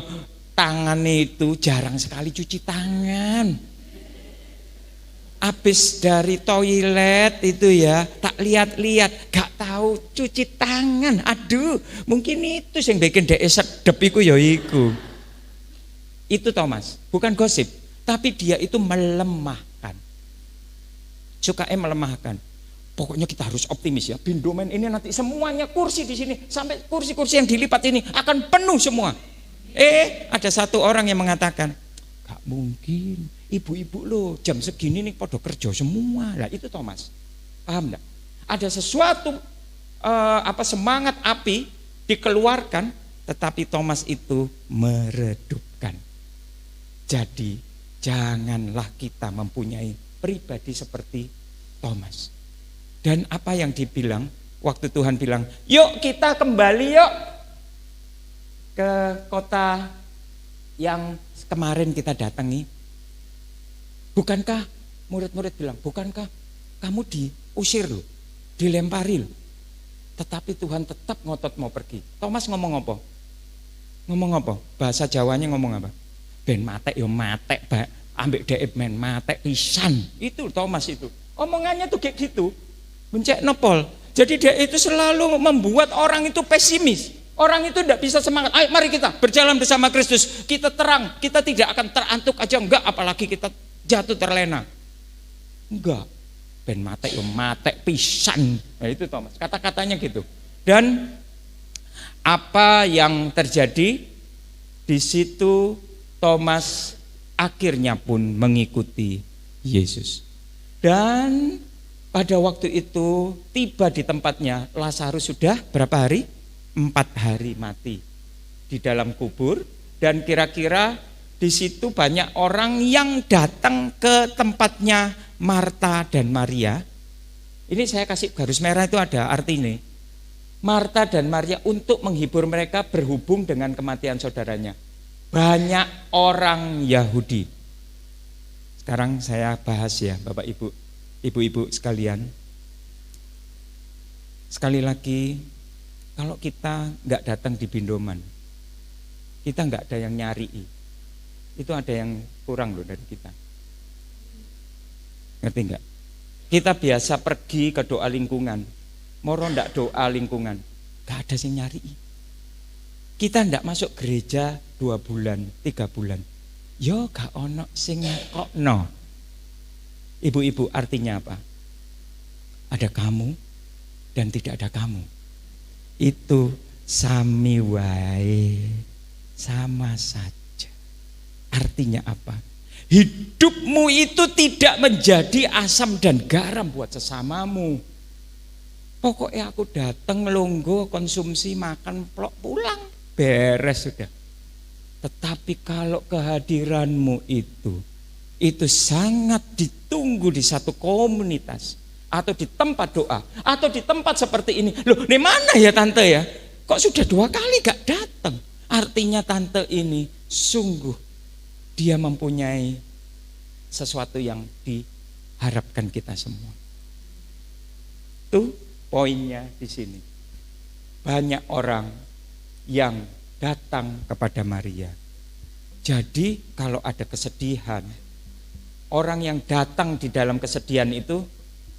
tangan itu jarang sekali cuci tangan. Habis dari toilet itu ya tak lihat-lihat, gak tahu cuci tangan. Aduh, mungkin itu yang bikin dhek sedep iku ya iku. Itu Thomas, bukan gosip, tapi dia itu melemahkan. Sukanya melemahkan. Pokoknya kita harus optimis ya. Bindomen ini nanti semuanya kursi di sini sampai kursi-kursi yang dilipat ini akan penuh semua. Ada satu orang yang mengatakan, gak mungkin. Ibu-ibu loh jam segini nih pada kerja semua. Lah itu Thomas. Paham enggak? Ada sesuatu semangat api dikeluarkan, tetapi Thomas itu meredupkan. Jadi janganlah kita mempunyai pribadi seperti Thomas. Dan apa yang dibilang waktu Tuhan bilang, yuk kita kembali yuk ke kota yang kemarin kita datangi. Bukankah murid-murid bilang, bukankah kamu diusir loh, dilempari loh. Tetapi Tuhan tetap ngotot mau pergi. Thomas ngomong apa? Ngomong apa? Bahasa Jawanya ngomong apa? Ben matek yo matek, ambek dhek men matek pisan. Itu Thomas itu. Omongannya tuh kayak gitu. Mencek nopol. Jadi dia itu selalu membuat orang itu pesimis. Orang itu tidak bisa semangat. Ayo mari kita berjalan bersama Kristus. Kita terang, kita tidak akan terantuk aja enggak, apalagi kita jatuh terlena. Enggak. Ben matek yo matek pisan. Nah itu Thomas. Kata-katanya gitu. Dan apa yang terjadi di situ, Thomas akhirnya pun mengikuti Yesus. Dan pada waktu itu tiba di tempatnya Lazarus sudah berapa hari? 4 hari mati di dalam kubur. Dan kira-kira di situ banyak orang yang datang ke tempatnya Marta dan Maria Ini saya kasih garis merah, itu ada artinya. Marta dan Maria untuk menghibur mereka berhubung dengan kematian saudaranya. Banyak orang Yahudi. Sekarang saya bahas ya Bapak Ibu, Ibu-ibu sekalian. Sekali lagi, kalau kita nggak datang di Bindoman, kita nggak ada yang nyari. Itu ada yang kurang loh dari kita. Ngerti nggak? Kita biasa pergi ke doa lingkungan. Moro ndak doa lingkungan, gak ada sing nyari. Kita ndak masuk gereja 2 bulan, 3 bulan, yo gak ono sing ngekokno. Ibu-ibu, artinya apa? Ada kamu dan tidak ada kamu. Itu sami wae, sama saja. Artinya apa? Hidupmu itu tidak menjadi asam dan garam buat sesamamu. Pokoknya aku datang longgo, konsumsi, makan, plok, pulang, beres sudah. Tetapi kalau kehadiranmu itu sangat ditunggu di satu komunitas, atau di tempat doa, atau di tempat seperti ini. Loh, di mana ya tante ya? Kok sudah 2 kali gak datang? Artinya tante ini sungguh dia mempunyai sesuatu yang diharapkan kita semua. Tuh poinnya di sini. Banyak orang yang datang kepada Maria. Jadi kalau ada kesedihan, orang yang datang di dalam kesedihan itu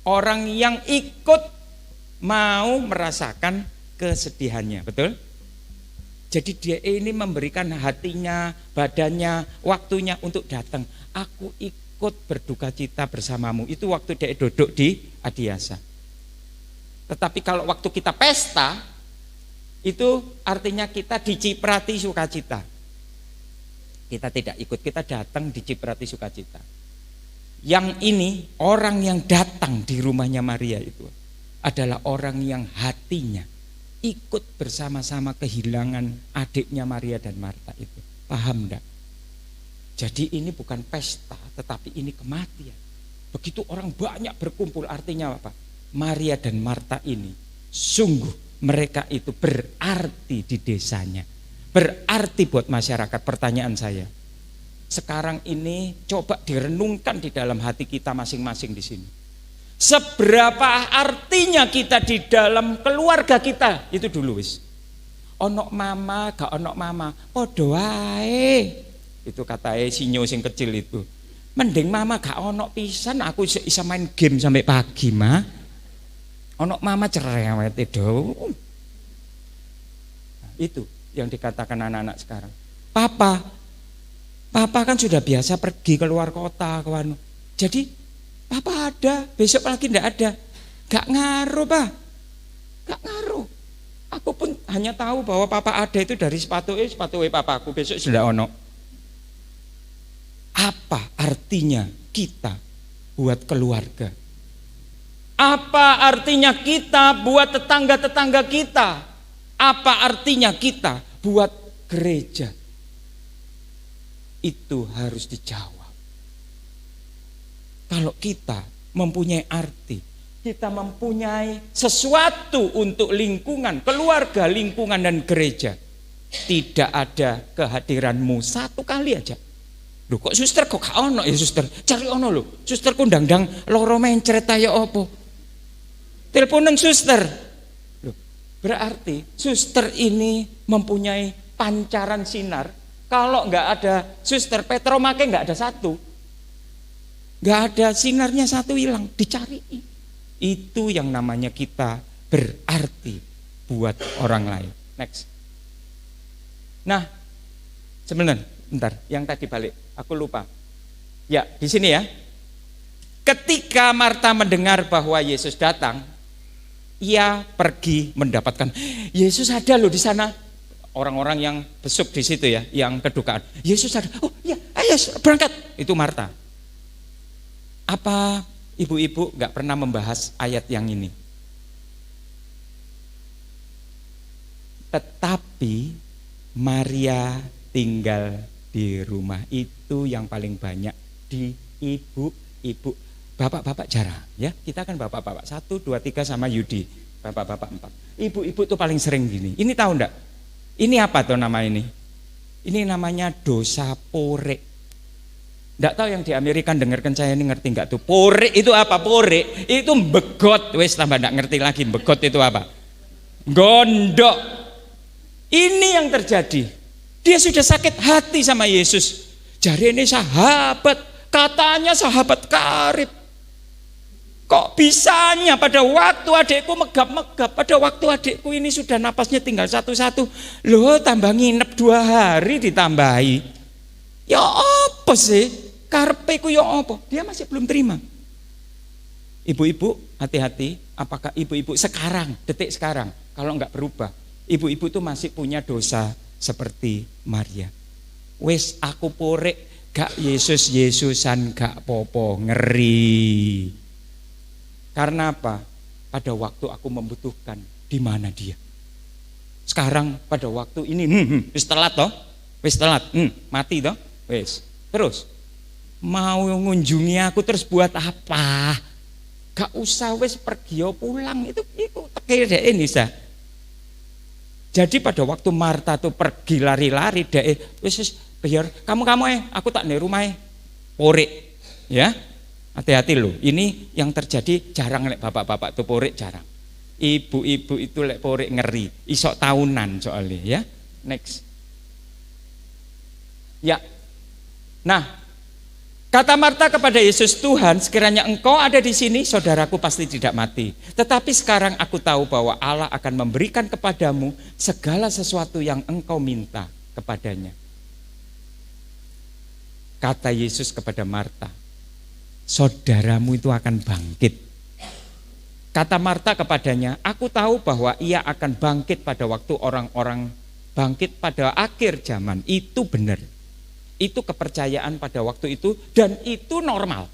orang yang ikut mau merasakan kesedihannya, betul? Jadi dia ini memberikan hatinya, badannya, waktunya untuk datang. Aku ikut berduka cita bersamamu. Itu waktu dia duduk di Adiasa. Tetapi kalau waktu kita pesta, itu artinya kita diciprati sukacita. Kita tidak ikut, kita datang diciprati sukacita. Yang ini, orang yang datang di rumahnya Maria itu adalah orang yang hatinya ikut bersama-sama kehilangan adiknya Maria dan Marta itu. Paham enggak? Jadi ini bukan pesta, tetapi ini kematian. Begitu orang banyak berkumpul, artinya apa? Maria dan Marta ini sungguh mereka itu berarti di desanya, berarti buat masyarakat. Pertanyaan saya, sekarang ini coba direnungkan di dalam hati kita masing-masing di sini. Seberapa artinya kita di dalam keluarga kita itu dulu wis. Onok mama, gak onok mama, podo wae. Itu kata sinyo sing kecil itu. Mending mama gak onok pisan, aku bisa main game sampai pagi mah. Onok mama cerewet itu. Itu yang dikatakan anak-anak sekarang. Papa kan sudah biasa pergi keluar kota, kawan. Jadi papa ada, besok lagi enggak ada. Gak ngaruh, Pak. Gak ngaruh. Aku pun hanya tahu bahwa papa ada itu dari sepatu papaku, besok sudah ono. Apa artinya kita buat keluarga? Apa artinya kita buat tetangga-tetangga kita? Apa artinya kita buat gereja? Itu harus dijawab. Kalau kita mempunyai arti, kita mempunyai sesuatu untuk lingkungan, keluarga, lingkungan dan gereja. Tidak ada kehadiranmu 1 kali aja. Loh kok suster kok gak ono ya suster? Cari ono lho. Suster ku ndang-ndang loro mencret ya apa? Teleponan suster. Loh, berarti suster ini mempunyai pancaran sinar. Kalau enggak ada suster Petromake enggak ada 1. Enggak ada sinarnya 1 hilang, dicari. Itu yang namanya kita berarti buat orang lain. Next. Nah, sebentar, bentar, yang tadi balik, aku lupa. Ya, di sini ya. Ketika Marta mendengar bahwa Yesus datang, ia pergi mendapatkan. Yesus ada loh di sana. Orang-orang yang besuk di situ ya, yang kedukaan. Yesus ada. Oh ya, ayo berangkat. Itu Marta. Apa ibu-ibu nggak pernah membahas ayat yang ini? Tetapi Maria tinggal di rumah. Itu yang paling banyak di ibu-ibu. Bapak-bapak jarang ya. Kita kan bapak-bapak 1, 2, 3 sama Yudi. Bapak-bapak 4. Ibu-ibu tuh paling sering gini. Ini tahu enggak? Ini apa tuh nama ini? Ini namanya dosa pore. Enggak tahu yang di Amerika dengarkan saya ini ngerti enggak tuh? Pore itu apa? Pore itu begot. Wes tambah enggak ngerti lagi begot itu apa? Gondok. Ini yang terjadi. Dia sudah sakit hati sama Yesus. Jari ini sahabat, katanya sahabat karib. Kok bisanya pada waktu adikku megap-megap, pada waktu adikku ini sudah napasnya tinggal satu-satu, loh tambah nginep 2 hari ditambahi. Ya apa sih? Karpeku ya apa? Dia masih belum terima. Ibu-ibu hati-hati, apakah ibu-ibu sekarang, detik sekarang, kalau enggak berubah, ibu-ibu itu masih punya dosa seperti Maria. Wes aku porek, gak Yesusan gak popo, ngeri. Karena apa? Pada waktu aku membutuhkan, di mana dia? Sekarang pada waktu ini, wis telat toh, wis telat, mati toh, wis. Terus mau ngunjungi aku terus buat apa? Gak usah wis pergi pulang itu tekir deh ini sah. Jadi pada waktu Marta tuh pergi lari-lari deh, wis biar kamu aku tak di rumah porek, ya. Hati-hati loh, ini yang terjadi jarang lek bapak-bapak tuh porek jarang. Ibu-ibu itu lek porek ngeri, isok tahunan soalnya ya. Next. Ya. Nah, kata Marta kepada Yesus, Tuhan sekiranya engkau ada di sini, saudaraku pasti tidak mati. Tetapi sekarang aku tahu bahwa Allah akan memberikan kepadamu segala sesuatu yang engkau minta kepadanya. Kata Yesus kepada Marta, saudaramu itu akan bangkit. Kata Marta kepadanya, aku tahu bahwa ia akan bangkit pada waktu orang-orang bangkit pada akhir zaman. Itu benar. Itu kepercayaan pada waktu itu dan itu normal.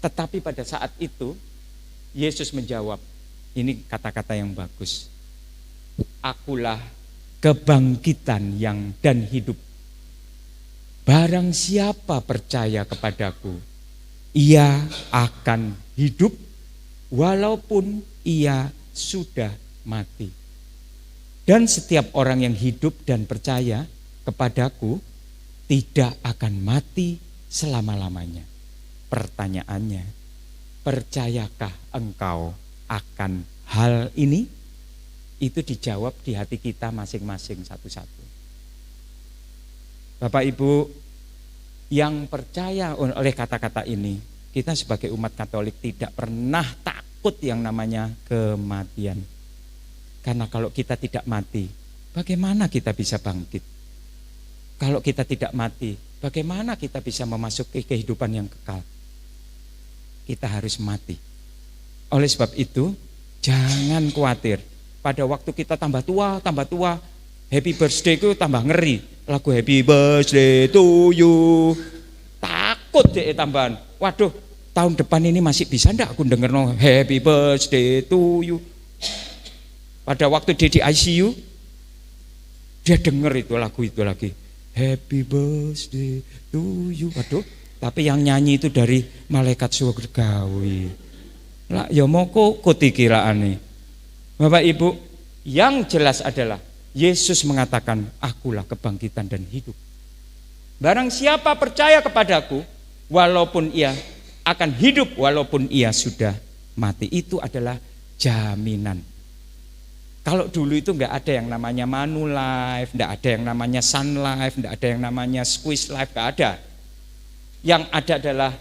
Tetapi pada saat itu Yesus menjawab, ini kata-kata yang bagus. Akulah kebangkitan yang dan hidup. Barang siapa percaya kepadaku, ia akan hidup walaupun ia sudah mati. Dan setiap orang yang hidup dan percaya kepadaku tidak akan mati selama-lamanya. Pertanyaannya, percayakah engkau akan hal ini? Itu dijawab di hati kita masing-masing satu-satu. Bapak Ibu yang percaya oleh kata-kata ini, kita sebagai umat Katolik tidak pernah takut yang namanya kematian. Karena kalau kita tidak mati, bagaimana kita bisa bangkit? Kalau kita tidak mati, bagaimana kita bisa memasuki kehidupan yang kekal? Kita harus mati. Oleh sebab itu, jangan khawatir. Pada waktu kita tambah tua, happy birthday itu tambah ngeri. Lagu happy birthday to you. Takut deh tambahan. Waduh, tahun depan ini masih bisa enggak aku denger no happy birthday to you. Pada waktu dia di ICU, dia denger itu lagu itu lagi. Happy birthday to you. Waduh, tapi yang nyanyi itu dari malaikat surgawi. Lah ya moko kutikiraane. Bapak Ibu, yang jelas adalah Yesus mengatakan, akulah kebangkitan dan hidup. Barang siapa percaya kepadaku, walaupun ia akan hidup, walaupun ia sudah mati. Itu adalah jaminan. Kalau dulu itu enggak ada yang namanya Manulife, enggak ada yang namanya Sun Life, enggak ada yang namanya Squeeze Life, enggak ada. Yang ada adalah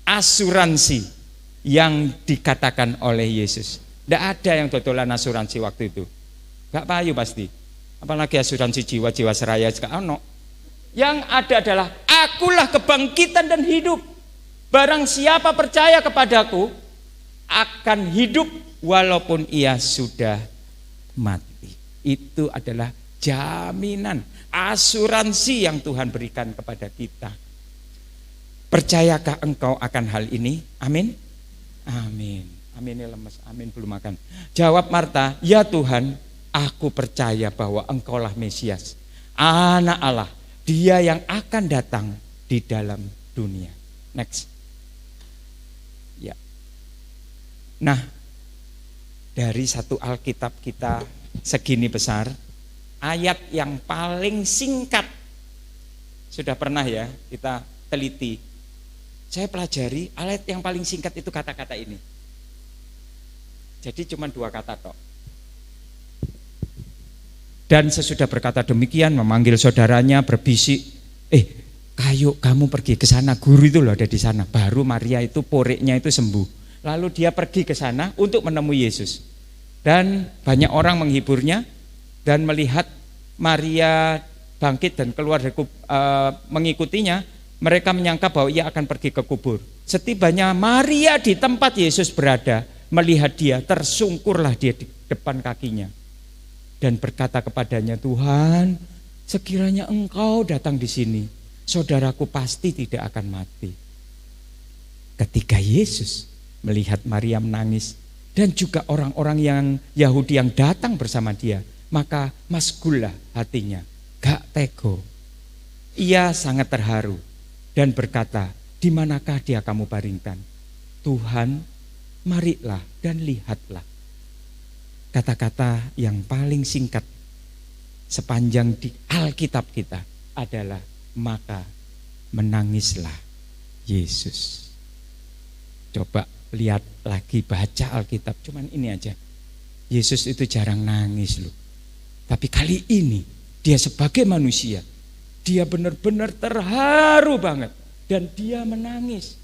asuransi yang dikatakan oleh Yesus. Enggak ada yang dodolan asuransi waktu itu. Enggak payu pasti. Apalagi asuransi jiwa seraya juga ono. Yang ada adalah akulah kebangkitan dan hidup. Barang siapa percaya kepadaku akan hidup walaupun ia sudah mati. Itu adalah jaminan, asuransi yang Tuhan berikan kepada kita. Percayakah engkau akan hal ini? Amin. Amin. Aminnya lemes. Amin belum makan. Jawab Marta, ya Tuhan, aku percaya bahwa engkaulah Mesias, Anak Allah, Dia yang akan datang di dalam dunia. Next. Nah, dari satu Alkitab kita segini besar, ayat yang paling singkat, sudah pernah ya kita teliti. Saya pelajari ayat yang paling singkat itu kata-kata ini. Jadi cuma 2 kata tok. Dan sesudah berkata demikian memanggil saudaranya berbisik, kayu kamu pergi ke sana, guru itu loh ada di sana. Baru Maria itu poreknya itu sembuh. Lalu dia pergi ke sana untuk menemui Yesus. Dan banyak orang menghiburnya dan melihat Maria bangkit dan keluar dari mengikutinya, mereka menyangka bahwa ia akan pergi ke kubur. Setibanya Maria di tempat Yesus berada, melihat dia, tersungkurlah dia di depan kakinya dan berkata kepadanya, Tuhan, sekiranya Engkau datang di sini, saudaraku pasti tidak akan mati. Ketika Yesus melihat Maria menangis dan juga orang-orang yang Yahudi yang datang bersama dia, maka masgullah hatinya, gak tego. Ia sangat terharu dan berkata, di manakah dia kamu baringkan? Tuhan, marilah dan lihatlah. Kata-kata yang paling singkat sepanjang di Alkitab kita adalah maka menangislah Yesus. Coba lihat lagi, baca Alkitab, cuman ini aja. Yesus itu jarang nangis loh. Tapi kali ini dia sebagai manusia, dia benar-benar terharu banget dan dia menangis.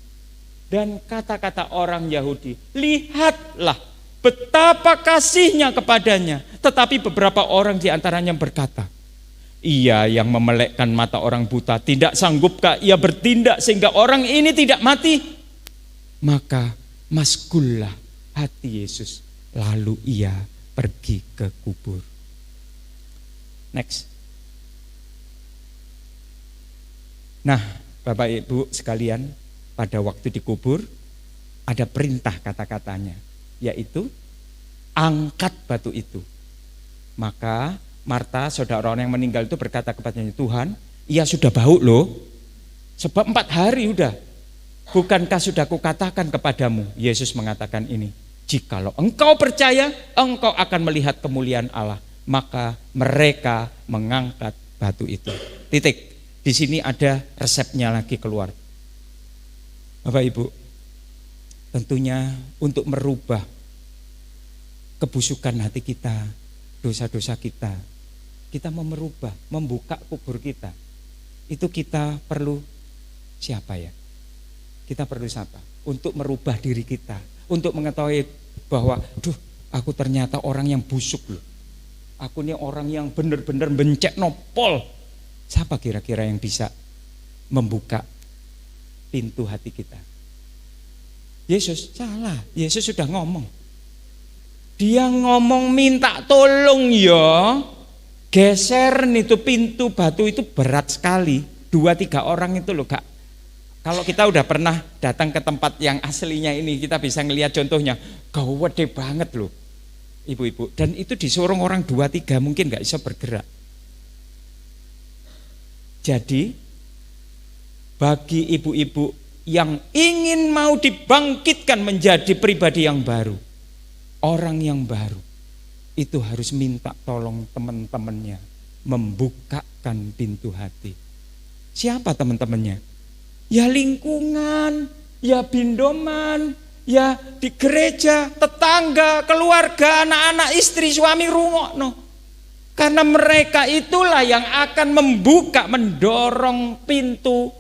Dan kata-kata orang Yahudi, lihatlah betapa kasihnya kepadanya. Tetapi beberapa orang di antaranya berkata, ia yang memelekkan mata orang buta, tidak sanggupkah ia bertindak sehingga orang ini tidak mati? Maka masgullah hati Yesus, lalu ia pergi ke kubur. Next. Nah, Bapak Ibu sekalian, pada waktu dikubur ada perintah kata-katanya, yaitu angkat batu itu. Maka Marta, saudara orang yang meninggal itu berkata kepadanya, Tuhan, ia sudah bau loh, sebab 4 hari udah. Bukankah sudah kukatakan kepadamu? Yesus mengatakan ini, jikalau engkau percaya, engkau akan melihat kemuliaan Allah. Maka mereka mengangkat batu itu. Titik. Di sini ada resepnya lagi keluar. Bapak Ibu, tentunya untuk merubah kebusukan hati kita, dosa-dosa kita mau merubah, membuka kubur kita. Itu kita perlu siapa ya? Kita perlu siapa? Untuk merubah diri kita, untuk mengetahui bahwa, aku ternyata orang yang busuk loh. Aku ini orang yang benar-benar bencek nopol. Siapa kira-kira yang bisa membuka pintu hati kita? Yesus? Salah, Yesus sudah ngomong. Dia ngomong minta tolong ya. Geser itu pintu batu itu berat sekali. 2-3 orang itu loh gak. Kalau kita udah pernah datang ke tempat yang aslinya ini, kita bisa ngelihat contohnya, gede banget loh ibu-ibu. Dan itu disuruh orang 2-3 mungkin gak bisa bergerak. Jadi bagi ibu-ibu yang ingin mau dibangkitkan menjadi pribadi yang baru, orang yang baru, itu harus minta tolong teman-temannya membukakan pintu hati. Siapa teman-temannya? Ya lingkungan, ya bindoman, ya di gereja, tetangga, keluarga, anak-anak, istri, suami, rungokno. Karena mereka itulah yang akan membuka, mendorong pintu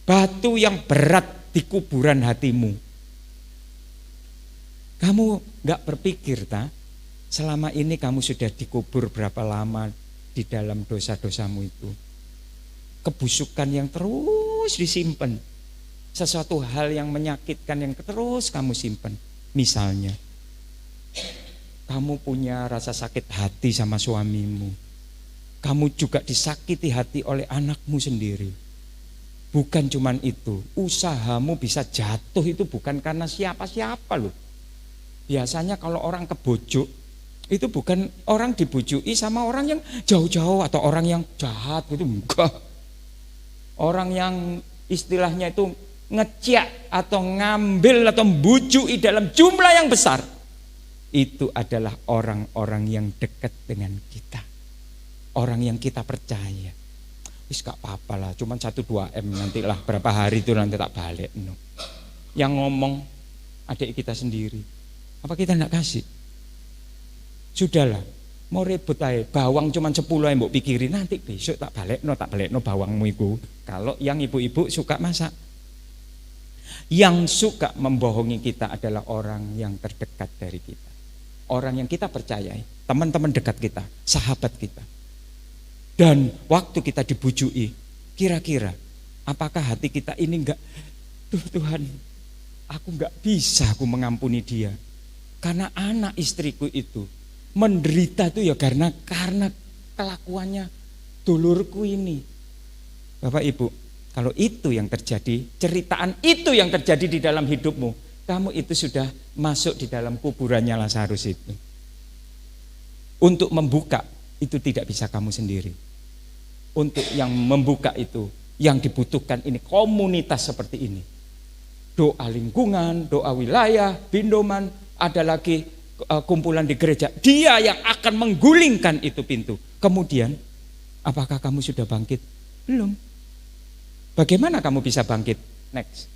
batu yang berat di kuburan hatimu. Kamu gak berpikir selama ini kamu sudah dikubur berapa lama di dalam dosa-dosamu itu. Kebusukan yang terus disimpan, sesuatu hal yang menyakitkan yang terus kamu simpan. Misalnya kamu punya rasa sakit hati sama suamimu, kamu juga disakiti hati oleh anakmu sendiri. Bukan cuman itu, usahamu bisa jatuh itu bukan karena siapa-siapa loh. Biasanya kalau orang kebujuk, itu bukan orang dibujui sama orang yang jauh-jauh atau orang yang jahat gitu, enggak. Orang yang istilahnya itu ngecek atau ngambil atau membujui dalam jumlah yang besar, itu adalah orang-orang yang dekat dengan kita, orang yang kita percaya. Wis gak apa-apa lah, cuman 1-2 M, nantilah berapa hari itu nanti tak balik. No. Yang ngomong adik kita sendiri, apa kita enggak kasih? Sudahlah, mau ribut aja, bawang cuman 10 aja mbok pikirin, nanti besok tak balik no bawangmu itu. Kalau yang ibu-ibu suka masak. Yang suka membohongi kita adalah orang yang terdekat dari kita, orang yang kita percayai, teman-teman dekat kita, sahabat kita. Dan waktu kita dibujui, kira-kira apakah hati kita ini enggak, Tuhan, aku enggak bisa aku mengampuni dia, karena anak istriku itu menderita tuh ya karena kelakuannya dulurku ini. Bapak Ibu, kalau itu yang terjadi, ceritaan itu yang terjadi di dalam hidupmu, kamu itu sudah masuk di dalam kuburannya Lazarus itu. Untuk membuka itu tidak bisa kamu sendiri. Untuk yang membuka itu, yang dibutuhkan ini komunitas seperti ini. Doa lingkungan, doa wilayah, bindoman, ada lagi kumpulan di gereja. Dia yang akan menggulingkan itu pintu. Kemudian, apakah kamu sudah bangkit? Belum. Bagaimana kamu bisa bangkit? Next.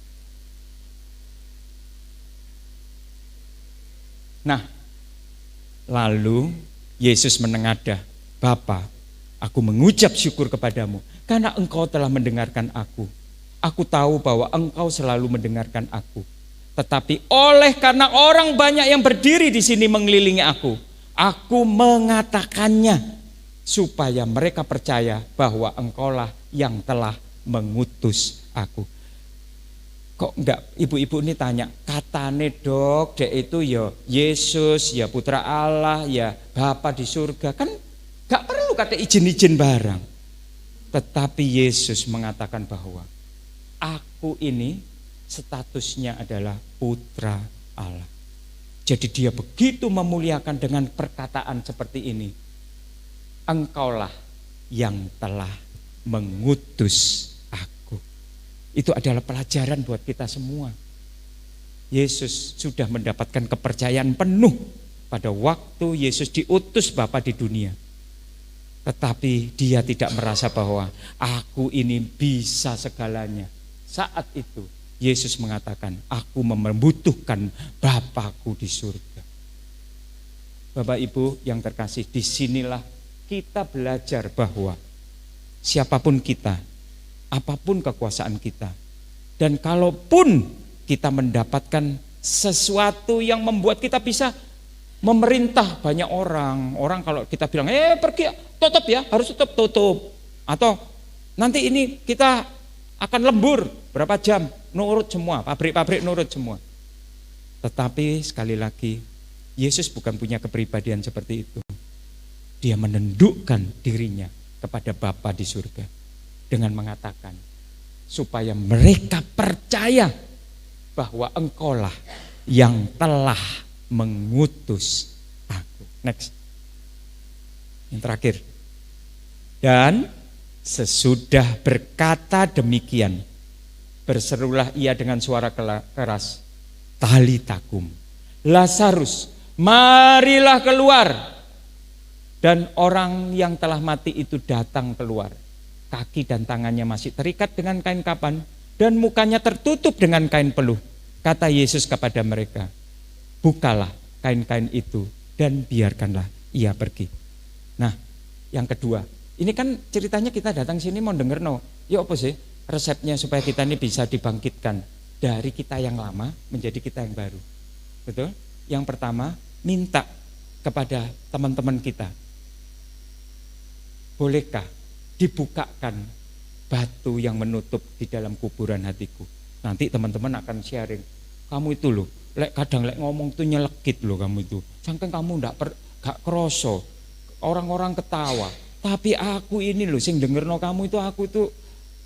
Nah, lalu Yesus menengadah, Bapa, aku mengucap syukur kepadamu karena engkau telah mendengarkan aku. Aku tahu bahwa engkau selalu mendengarkan aku. Tetapi oleh karena orang banyak yang berdiri di sini mengelilingi aku mengatakannya supaya mereka percaya bahwa engkaulah yang telah mengutus aku. Kok enggak ibu-ibu ini tanya, katane dok, dia itu ya Yesus, ya Putra Allah, ya Bapa di surga. Kan enggak perlu kata izin-izin barang. Tetapi Yesus mengatakan bahwa aku ini statusnya adalah Putra Allah. Jadi dia begitu memuliakan dengan perkataan seperti ini. Engkaulah yang telah mengutus aku. Itu adalah pelajaran buat kita semua. Yesus sudah mendapatkan kepercayaan penuh pada waktu Yesus diutus Bapa di dunia. Tetapi dia tidak merasa bahwa aku ini bisa segalanya. Saat itu Yesus mengatakan, aku membutuhkan Bapakku di surga. Bapak Ibu yang terkasih, disinilah kita belajar bahwa siapapun kita, apapun kekuasaan kita, dan kalaupun kita mendapatkan sesuatu yang membuat kita bisa memerintah banyak orang kalau kita bilang, pergi, tutup ya, harus tutup, atau nanti ini kita akan lembur berapa jam, nurut semua, pabrik-pabrik nurut semua. Tetapi sekali lagi, Yesus bukan punya kepribadian seperti itu. Dia menundukkan dirinya kepada Bapa di surga dengan mengatakan supaya mereka percaya bahwa engkaulah yang telah mengutus aku. Next. Yang terakhir. Dan sesudah berkata demikian, berserulah ia dengan suara keras, Talitakum, Lazarus, marilah keluar. Dan orang yang telah mati itu datang keluar. Kaki dan tangannya masih terikat dengan kain kapan, dan mukanya tertutup dengan kain peluh. Kata Yesus kepada mereka, bukalah kain-kain itu dan biarkanlah ia pergi. Nah, yang kedua, ini kan ceritanya kita datang sini mau denger ya apa sih resepnya supaya kita ini bisa dibangkitkan dari kita yang lama menjadi kita yang baru. Betul? Yang pertama, minta kepada teman-teman kita, bolehkah dibukakan batu yang menutup di dalam kuburan hatiku? Nanti teman-teman akan sharing, kamu itu loh, kadang ngomong tuh nyelekit loh kamu itu, sampai kamu gak kroso, orang-orang ketawa, tapi aku ini loh sing dengerno kamu itu, aku itu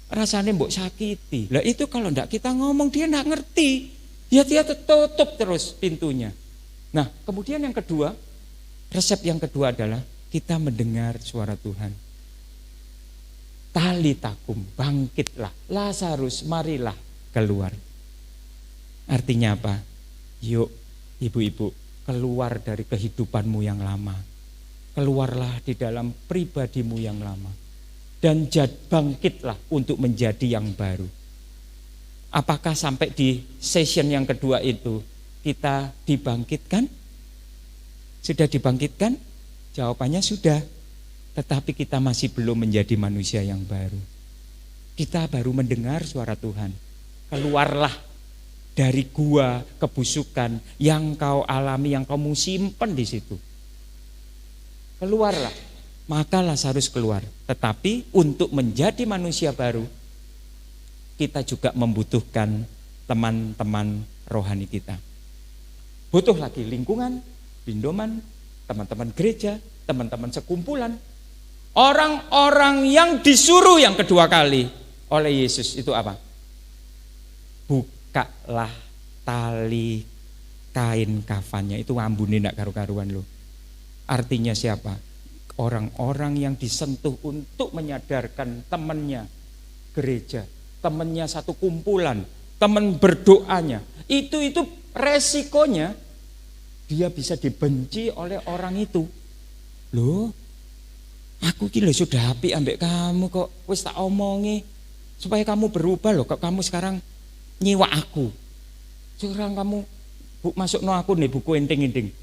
rasanya mbok sakiti. Lah itu kalau ndak kita ngomong dia ndak ngerti, dia tutup terus pintunya. Nah kemudian yang kedua, resep yang kedua adalah kita mendengar suara Tuhan. Talitakum, bangkitlah, Lazarus marilah keluar. Artinya apa? Yuk ibu-ibu, keluar dari kehidupanmu yang lama. Keluarlah di dalam pribadimu yang lama. Dan bangkitlah untuk menjadi yang baru. Apakah sampai di session yang kedua itu kita dibangkitkan? Sudah dibangkitkan? Jawabannya sudah. Tetapi kita masih belum menjadi manusia yang baru. Kita baru mendengar suara Tuhan. Keluarlah dari gua kebusukan yang kau alami, yang kamu simpan di situ. Keluarlah. Maka Lazarus keluar. Tetapi untuk menjadi manusia baru, kita juga membutuhkan teman-teman rohani kita. Butuh lagi lingkungan, bindoman, teman-teman gereja, teman-teman sekumpulan. Orang-orang yang disuruh yang kedua kali oleh Yesus itu apa? Bukalah tali kain kafannya. Itu ambune ndak karu-karuan lo. Artinya siapa? Orang-orang yang disentuh untuk menyadarkan temannya gereja, temannya satu kumpulan, teman berdoanya. Itu resikonya dia bisa dibenci oleh orang itu. Loh, aku kira sudah apik ambek kamu kok, wis tak omongi supaya kamu berubah loh. Kok kamu sekarang nyiwa aku. Sekarang kamu masuk no aku nih buku enting-enting.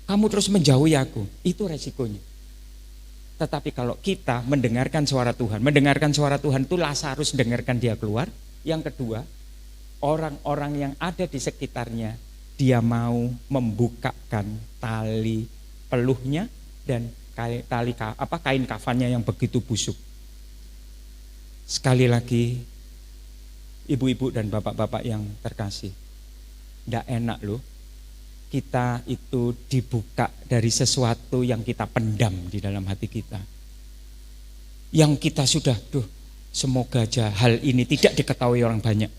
Kamu terus menjauhi aku. Itu resikonya. Tetapi kalau kita mendengarkan suara Tuhan itu Lazarus dengarkan dia keluar. Yang kedua, orang-orang yang ada di sekitarnya, dia mau membukakan tali peluhnya dan kain kafannya yang begitu busuk. Sekali lagi, ibu-ibu dan bapak-bapak yang terkasih, tidak enak loh. Kita itu dibuka dari sesuatu yang kita pendam di dalam hati kita. Yang kita sudah, semoga aja hal ini tidak diketahui orang banyak.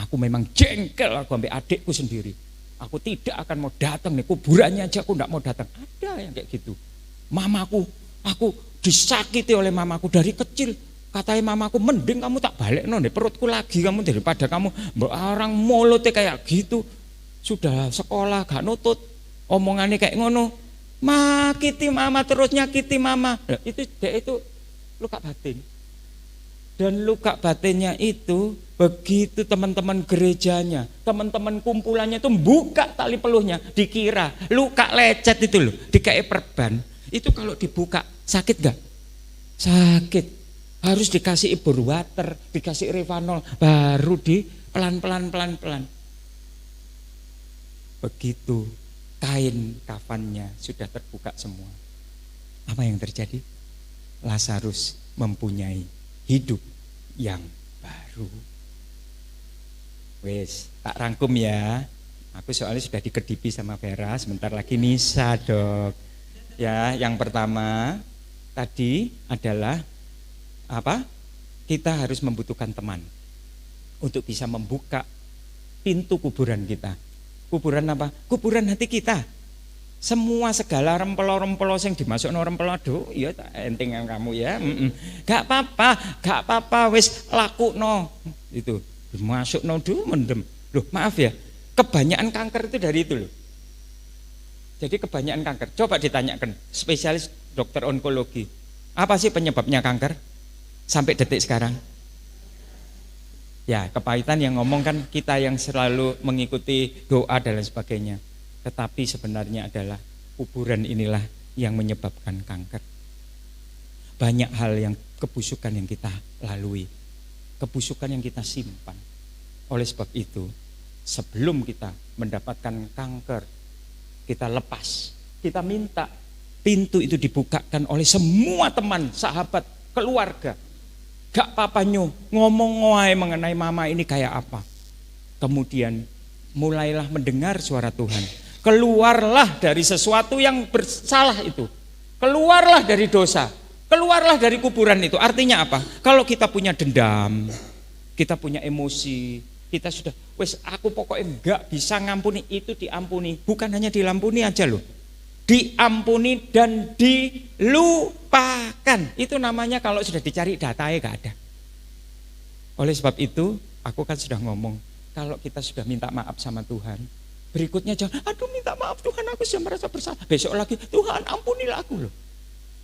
Aku memang jengkel aku sampai adikku sendiri. Aku tidak akan mau datang nih, kuburannya aja aku tidak mau datang. Ada yang kayak gitu. Mamaku, aku disakiti oleh mamaku dari kecil. Katanya mamaku, mending kamu tak balik nih perutku lagi kamu daripada kamu orang mulutnya kayak gitu. Sudah sekolah gak nutut, omongannya kayak ngono, makiti mama terus nyakiti mama. Nah, itu luka batin. Dan luka batinnya itu begitu teman-teman gerejanya, teman-teman kumpulannya itu buka tali peluhnya, dikira luka lecet itu loh, dikai perban. Itu kalau dibuka sakit gak? Sakit. Harus dikasih ibur water, dikasih Revanol, baru di pelan-pelan. Begitu kain kafannya sudah terbuka semua. Apa yang terjadi? Lazarus mempunyai hidup yang baru. Wes, tak rangkum ya. Aku soalnya sudah dikedipi sama Vera, sebentar lagi misa, Dok. Ya, yang pertama tadi adalah apa? Kita harus membutuhkan teman untuk bisa membuka pintu kuburan kita. Kuburan apa? Kuburan hati kita. Semua segala rempelo-rempelo yang dimasukkan rempelo, aduh, iya entingan kamu ya. Gak apa-apa, wis lakukno. Itu dimasukno dulu mendem. Loh, maaf ya. Kebanyakan kanker itu dari itu loh. Jadi kebanyakan kanker. Coba ditanyakan spesialis dokter onkologi. Apa sih penyebabnya kanker? Sampai detik sekarang. Ya, kepahitan yang ngomong kan kita yang selalu mengikuti doa dan lain sebagainya. Tetapi sebenarnya adalah kuburan inilah yang menyebabkan kanker. Banyak hal yang kebusukan yang kita lalui, kebusukan yang kita simpan. Oleh sebab itu, sebelum kita mendapatkan kanker, kita lepas, kita minta pintu itu dibukakan oleh semua teman, sahabat, keluarga. Gak apa-apa ngomong wae mengenai mama ini kayak apa. Kemudian mulailah mendengar suara Tuhan. Keluarlah dari sesuatu yang bersalah itu. Keluarlah dari dosa. Keluarlah dari kuburan itu. Artinya apa? Kalau kita punya dendam, kita punya emosi, kita sudah, wes aku pokoknya enggak bisa ngampuni, itu diampuni. Bukan hanya dilampuni aja loh. Diampuni dan dilupakan. Itu namanya kalau sudah dicari datanya gak ada. Oleh sebab itu Aku kan sudah ngomong, kalau kita sudah minta maaf sama Tuhan, berikutnya jangan, aduh minta maaf Tuhan, aku sudah merasa bersalah. Besok lagi, Tuhan ampunilah aku loh.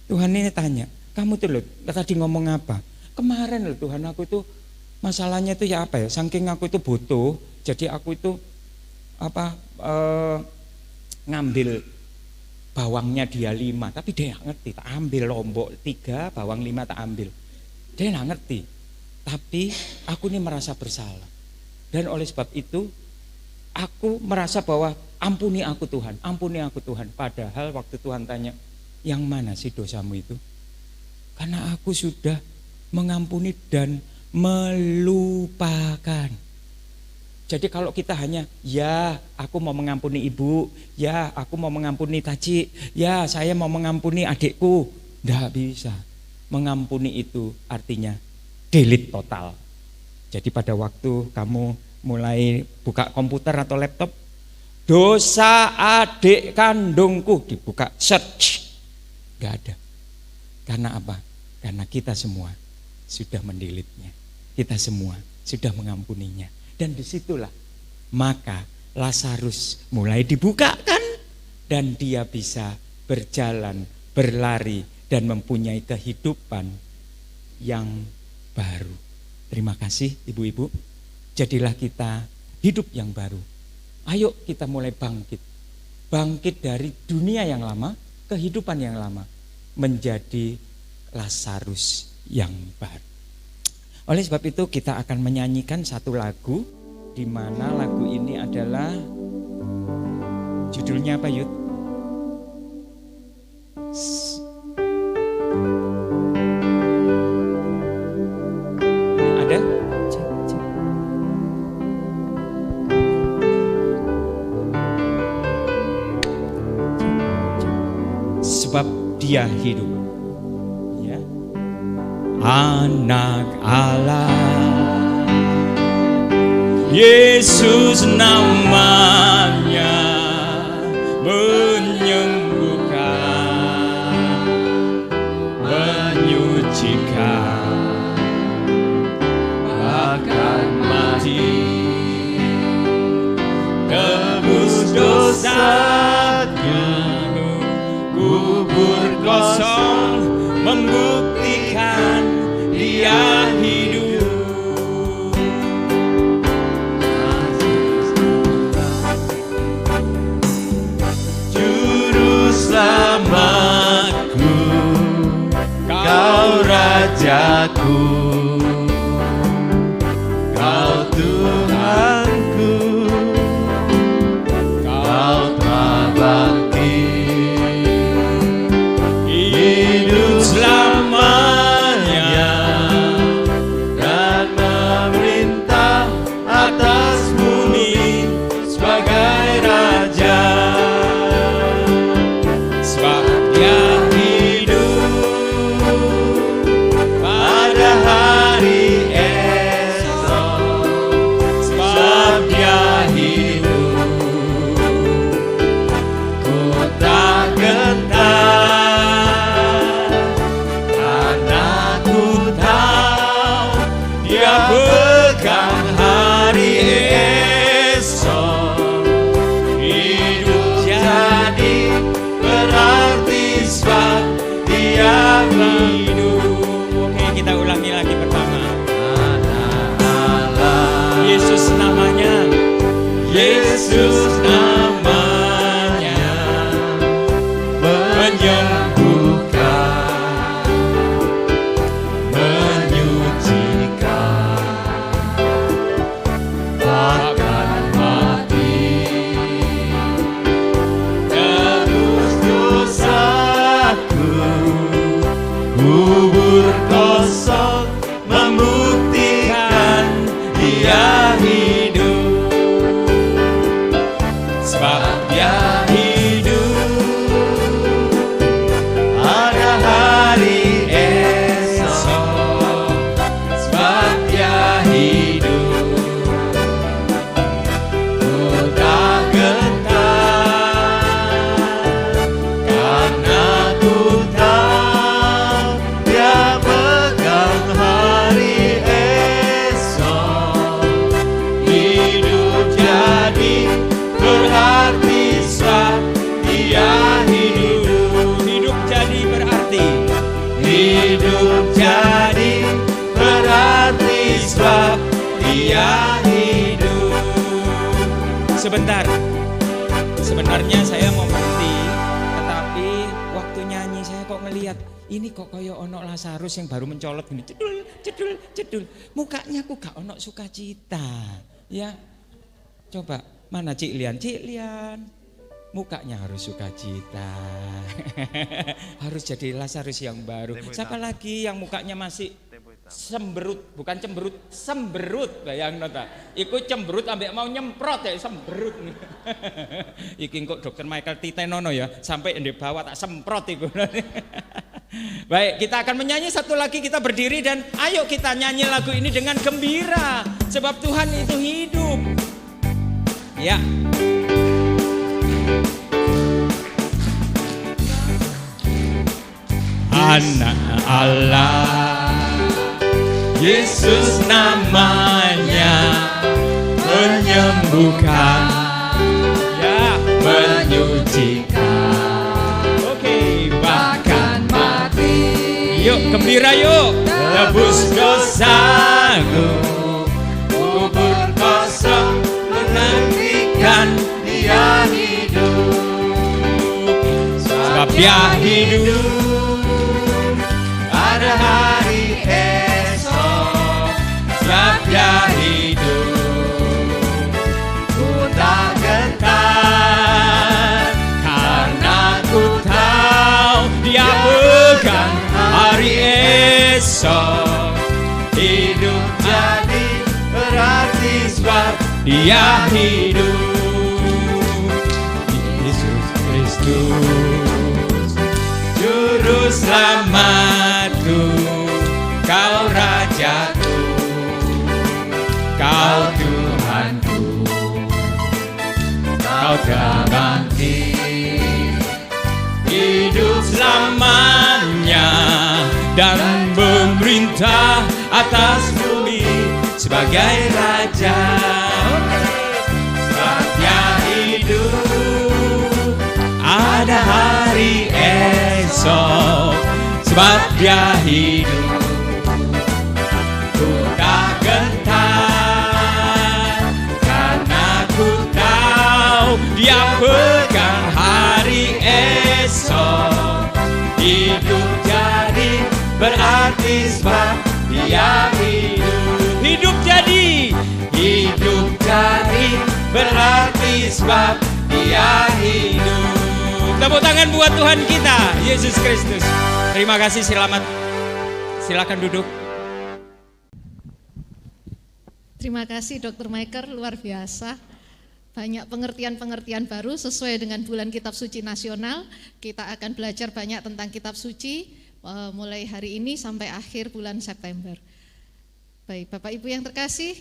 Tuhan ini tanya, kamu tuh loh tadi ngomong apa? Kemarin loh Tuhan, aku itu masalahnya itu ya apa ya? Saking aku itu butuh, jadi aku itu ngambil bawangnya dia 5, tapi dia nggak ngerti. Tak ambil lombok 3, bawang 5 tak ambil. Dia nggak ngerti. Tapi aku ini merasa bersalah. Dan oleh sebab itu aku merasa bahwa ampuni aku Tuhan, ampuni aku Tuhan. Padahal waktu Tuhan tanya, yang mana sih dosamu itu? Karena aku sudah mengampuni dan melupakan. Jadi kalau kita hanya, ya aku mau mengampuni ibu, ya aku mau mengampuni Taci, ya saya mau mengampuni adikku, tidak bisa. Mengampuni itu artinya delete total. Jadi pada waktu kamu mulai buka komputer atau laptop, dosa adik kandungku dibuka, search, gak ada. Karena apa? Karena kita semua sudah mendelete-nya, kita semua sudah mengampuninya. Dan disitulah maka Lazarus mulai dibukakan dan dia bisa berjalan, berlari dan mempunyai kehidupan yang baru. Terima kasih ibu-ibu. Jadilah kita hidup yang baru. Ayo kita mulai bangkit. Bangkit dari dunia yang lama, kehidupan yang lama, menjadi Lazarus yang baru. Oleh sebab itu kita akan menyanyikan satu lagu, di mana lagu ini adalah judulnya apa Yud? Ada? Sebab dia hidup. Anak Allah, Yesus namanya, menyembuhkan, menyucikan, bahkan mati, tebus dosaku, kubur kosong, membuktikan dia hidup. Juru selamatku, kau rajaku, kau Tuhanku, kau telah bangkit, hidup selamanya dan memerintah atas bumi sebagai raja. Sebab dia hidup pada hari esok. Sebab dia hidup, ku tak gentar, karena ku tahu dia pegang hari esok. Hidup jadi berarti sebab dia hidup. Oke, kita ulangi lagi pertama. Yesus namanya, Yesus namanya, menyembuhkan, menyucikan, bahkan mati, tebus dosaku, kubur kosong, membuktikan dia hidup. Sebab dia hidup, ada hari esok. Sebab dia hidup, ku tak gentar, karena ku tahu dia pegang hidup jadi berarti sebab Dia hidup. Sebentar, sebenarnya saya mau berhenti, tetapi waktu nyanyi saya kok ngelihat ini kok koyo ono Lazarus yang baru mencolot gini, cedul. Mukanya kok gak ono sukacita. Ya, coba mana Cik Lian, mukanya harus sukacita. Harus jadi Lazarus yang baru. Siapa lagi yang mukanya masih semberut, bukan cemberut, semberut, bayang nota. Iku cemberut ambek mau nyemprot ya semberut. Iki kok Dokter Michael Titenono ya, sampai di bawah tak semprot iku. Baik, kita akan menyanyi satu lagi, kita berdiri dan ayo kita nyanyi lagu ini dengan gembira sebab Tuhan itu hidup. Ya. Anak Allah, Yesus namanya, menyembuhkan, ya, menyucikan, oke, bahkan mati. Yuk gembira yuk, tebus dosaku, kubur kosong menantikan Dia hidup, sebab Dia hidup. Ada hari esok, sebab Dia hidup. Ku tak gentar, karena ku tahu Dia pegang hari esok. Hidup jadi berarti sebab Dia hidup. Yesus Kristus, Juru Selamatku, Kau Rajaku, Kau Tuhanku, Kau telah bangkit, hidup selamanya dan memerintah atas bumi sebagai Raja. Sebab Dia hidup, ada hari esok, sebab Dia hidup. Ku tak gentar, karena ku tahu Dia pegang hari esok. Hidup jadi berarti sebab Dia hidup. Hidup jadi berarti sebab Dia hidup. Tepuk tangan buat Tuhan kita, Yesus Kristus. Terima kasih, selamat. Silakan duduk. Terima kasih Dr. Michael, luar biasa. Banyak pengertian-pengertian baru sesuai dengan bulan Kitab Suci Nasional. Kita akan belajar banyak tentang Kitab Suci mulai hari ini sampai akhir bulan September. Baik, Bapak Ibu yang terkasih,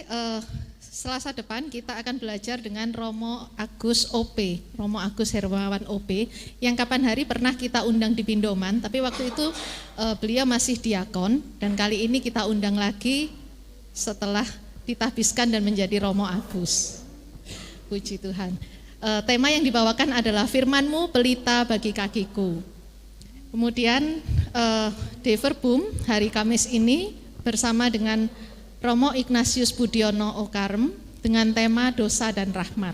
Selasa depan kita akan belajar dengan Romo Agus OP, Romo Agus Hermawan OP, yang kapan hari pernah kita undang di Pindoman, tapi waktu itu beliau masih diakon, dan kali ini kita undang lagi setelah ditahbiskan dan menjadi Romo Agus. Puji Tuhan. Tema yang dibawakan adalah Firman-Mu pelita bagi kakiku. Kemudian Deverbum hari Kamis ini bersama dengan Romo Ignatius Budiono Okarem dengan tema dosa dan rahmat.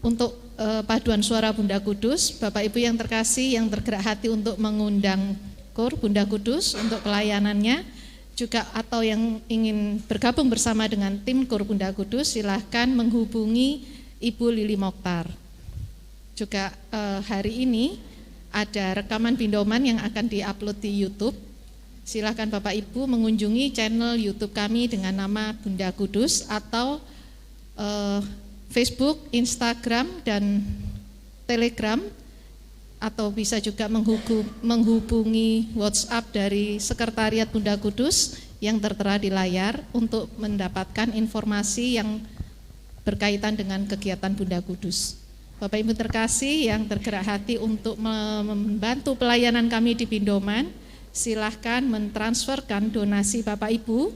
Untuk paduan suara Bunda Kudus, Bapak Ibu yang terkasih yang tergerak hati untuk mengundang KUR Bunda Kudus untuk pelayanannya, juga atau yang ingin bergabung bersama dengan tim KUR Bunda Kudus, silahkan menghubungi Ibu Lili Mokhtar. Juga hari ini ada rekaman Pindoman yang akan diupload di YouTube. Silakan Bapak Ibu mengunjungi channel YouTube kami dengan nama Bunda Kudus atau Facebook, Instagram, dan Telegram, atau bisa juga menghubungi WhatsApp dari Sekretariat Bunda Kudus yang tertera di layar untuk mendapatkan informasi yang berkaitan dengan kegiatan Bunda Kudus. Bapak Ibu terkasih yang tergerak hati untuk membantu pelayanan kami di Pindoman, silahkan mentransferkan donasi Bapak Ibu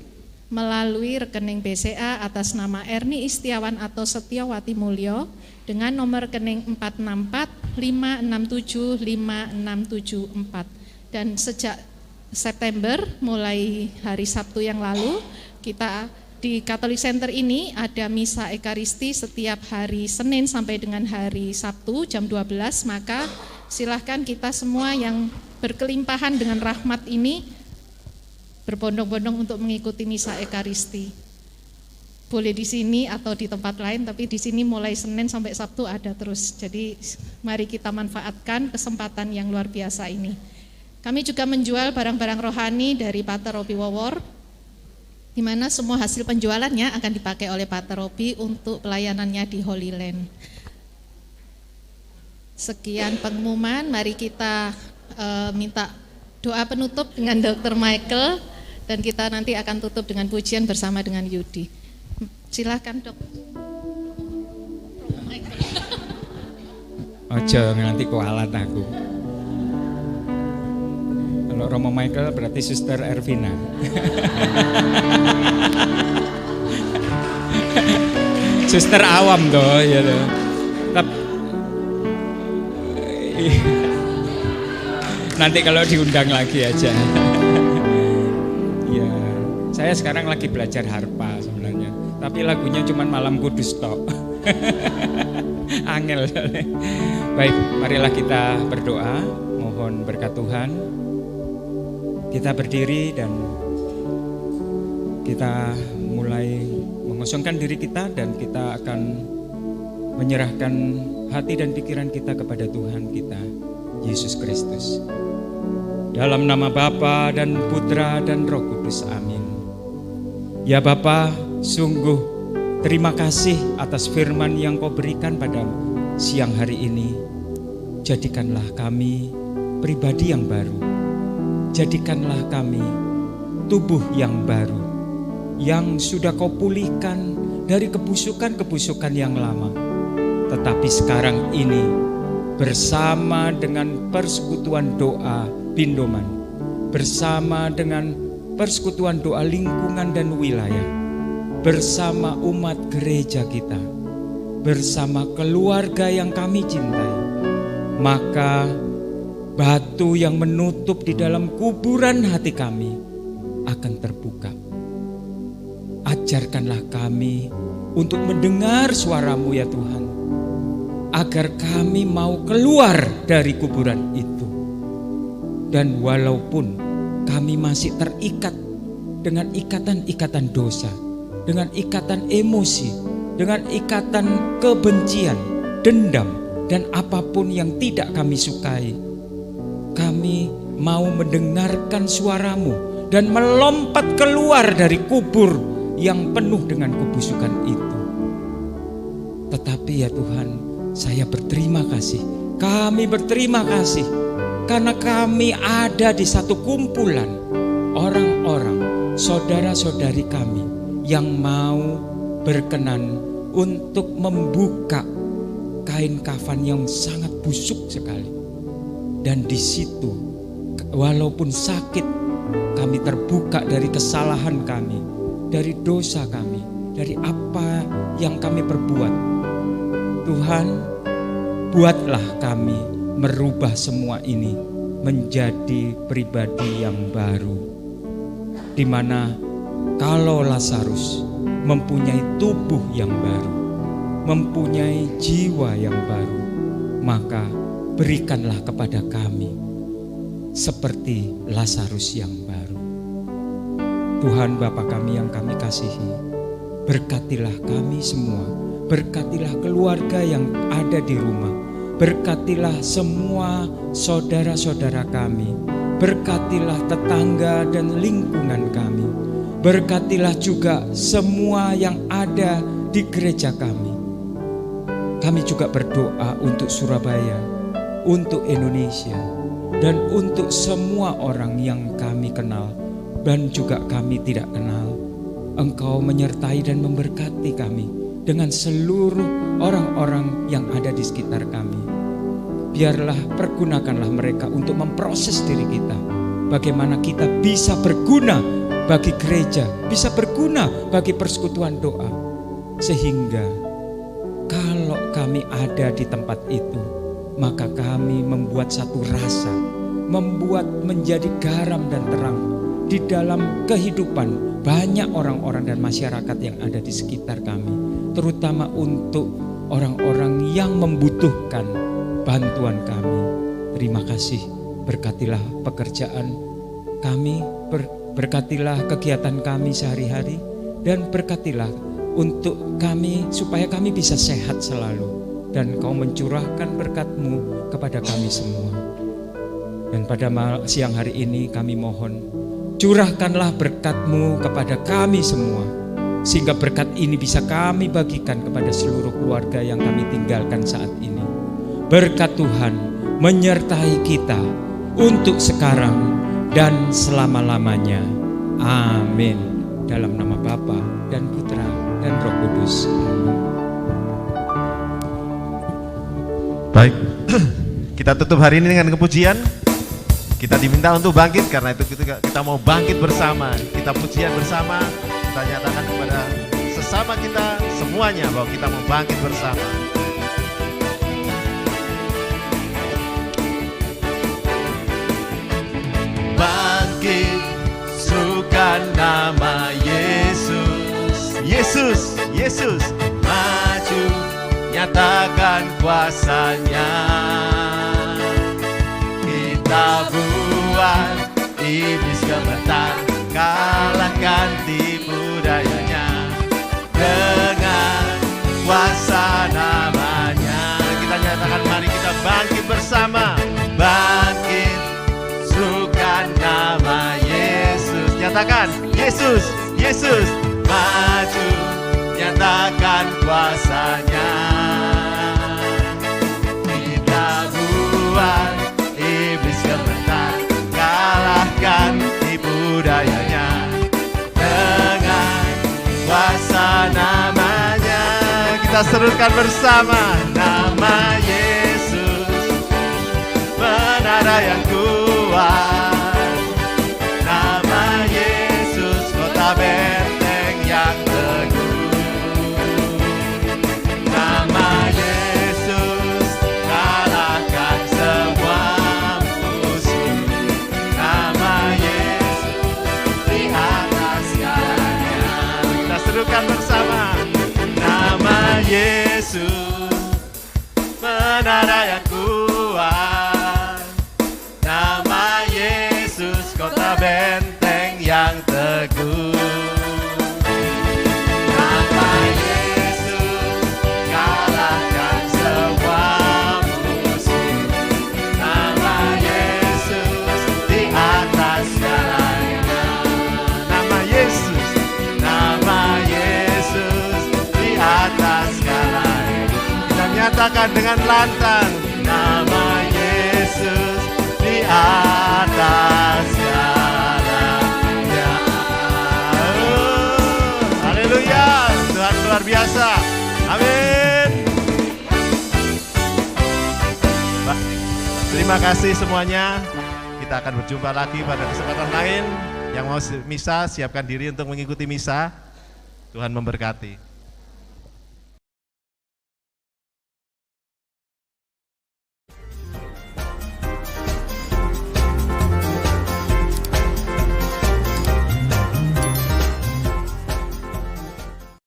melalui rekening BCA atas nama Erni Istiawan atau Setiawati Mulyo dengan nomor rekening 464 567 5674. Dan sejak September mulai hari Sabtu yang lalu kita di Catholic Center ini ada misa ekaristi setiap hari Senin sampai dengan hari Sabtu jam 12, maka silahkan kita semua yang berkelimpahan dengan rahmat ini berbondong-bondong untuk mengikuti misa ekaristi. Boleh di sini atau di tempat lain, tapi di sini mulai Senin sampai Sabtu ada terus. Jadi mari kita manfaatkan kesempatan yang luar biasa ini. Kami juga menjual barang-barang rohani dari Pater Robi Wawor, di mana semua hasil penjualannya akan dipakai oleh Pater Robi untuk pelayanannya di Holy Land. Sekian pengumuman, mari kita minta doa penutup dengan Dr. Michael, dan kita nanti akan tutup dengan pujian bersama dengan Yudi. Silakan, Dok. Ojo nanti kualat aku. Kalau Romo Michael berarti Suster Ervina. Suster awam toh, ya toh. Nanti kalau diundang lagi aja. Ya, saya sekarang lagi belajar harpa sebenarnya, tapi lagunya cuma Malam Kudus tok. Angel. Baik, marilah kita berdoa, mohon berkat Tuhan. Kita berdiri dan kita mulai mengosongkan diri kita, dan kita akan menyerahkan hati dan pikiran kita kepada Tuhan kita, Yesus Kristus. Dalam nama Bapa dan Putra dan Roh Kudus, amin. Ya Bapa, sungguh terima kasih atas firman yang Kau berikan pada siang hari ini. Jadikanlah kami pribadi yang baru. Jadikanlah kami tubuh yang baru, yang sudah Kau pulihkan dari kebusukan-kebusukan yang lama. Tetapi sekarang ini bersama dengan persekutuan doa Pindoman, bersama dengan persekutuan doa lingkungan dan wilayah, bersama umat gereja kita, bersama keluarga yang kami cintai, maka batu yang menutup di dalam kuburan hati kami akan terbuka. Ajarkanlah kami untuk mendengar suara-Mu ya Tuhan, agar kami mau keluar dari kuburan itu. Dan walaupun kami masih terikat dengan ikatan-ikatan dosa, dengan ikatan emosi, dengan ikatan kebencian, dendam, dan apapun yang tidak kami sukai, kami mau mendengarkan suara-Mu dan melompat keluar dari kubur yang penuh dengan kebusukan itu. Tetapi ya Tuhan, saya berterima kasih, kami berterima kasih karena kami ada di satu kumpulan orang-orang, saudara-saudari kami yang mau berkenan untuk membuka kain kafan yang sangat busuk sekali. Dan di situ, walaupun sakit, kami terbuka dari kesalahan kami, dari dosa kami, dari apa yang kami perbuat. Tuhan, buatlah kami merubah semua ini menjadi pribadi yang baru, di mana kalau Lazarus mempunyai tubuh yang baru, mempunyai jiwa yang baru, maka berikanlah kepada kami seperti Lazarus yang baru. Tuhan Bapa kami yang kami kasihi, berkatilah kami semua, berkatilah keluarga yang ada di rumah, berkatilah semua saudara-saudara kami, berkatilah tetangga dan lingkungan kami, berkatilah juga semua yang ada di gereja kami. Kami juga berdoa untuk Surabaya, untuk Indonesia, dan untuk semua orang yang kami kenal dan juga kami tidak kenal. Engkau menyertai dan memberkati kami dengan seluruh orang-orang yang ada di sekitar kami. Biarlah pergunakanlah mereka untuk memproses diri kita, bagaimana kita bisa berguna bagi gereja, bisa berguna bagi persekutuan doa, sehingga kalau kami ada di tempat itu, maka kami membuat satu rasa, membuat menjadi garam dan terang di dalam kehidupan banyak orang-orang dan masyarakat yang ada di sekitar kami, terutama untuk orang-orang yang membutuhkan bantuan kami. Terima kasih, berkatilah pekerjaan kami, berkatilah kegiatan kami sehari-hari, dan berkatilah untuk kami supaya kami bisa sehat selalu, dan Kau mencurahkan berkat-Mu kepada kami semua. Dan pada siang hari ini kami mohon, curahkanlah berkat-Mu kepada kami semua, sehingga berkat ini bisa kami bagikan kepada seluruh keluarga yang kami tinggalkan saat ini. Berkat Tuhan menyertai kita untuk sekarang dan selama-lamanya. Amin. Dalam nama Bapa dan Putra dan Roh Kudus. Baik, kita tutup hari ini dengan kepujian. Kita diminta untuk bangkit, karena itu kita mau bangkit bersama. Kita pujian bersama, kita nyatakan kepada sesama kita semuanya bahwa kita mau bangkit bersama. Bangkit, serukan nama Yesus. Yesus, Yesus, maju, nyatakan kuasanya. Kita buat iblis gemetar, kalahkan tipu dayanya dengan kuasa namanya. Kita nyatakan, mari kita bangkit bersama. Bangkit, serukan nama Yesus. Nyatakan, Yesus, Yesus, maju, nyatakan kuasanya. Kita buat iblis gemetar, kalahkan tipu dayanya dengan kuasa namanya. Kita serukan bersama, nama Yesus, menara yang kuat. Nama Yesus, kota benteng yang teguh. Nama Yesus, kalahkan semua musuh. Nama Yesus, di atas segalanya. Kita serukan bersama, nama Yesus, menara yang kuat. Nama Yesus, kota benteng yang teguh. Nama Yesus, kalahkan semua musuh. Nama Yesus, di atas segalanya. Nama Yesus, nama Yesus, di atas segalanya. Kita nyatakan dengan lantang, nama Yesus, di atas segalanya. Haleluya, Tuhan luar biasa. Amin. Terima kasih semuanya. Kita akan berjumpa lagi pada kesempatan lain. Yang mau misa, siapkan diri untuk mengikuti misa. Tuhan memberkati.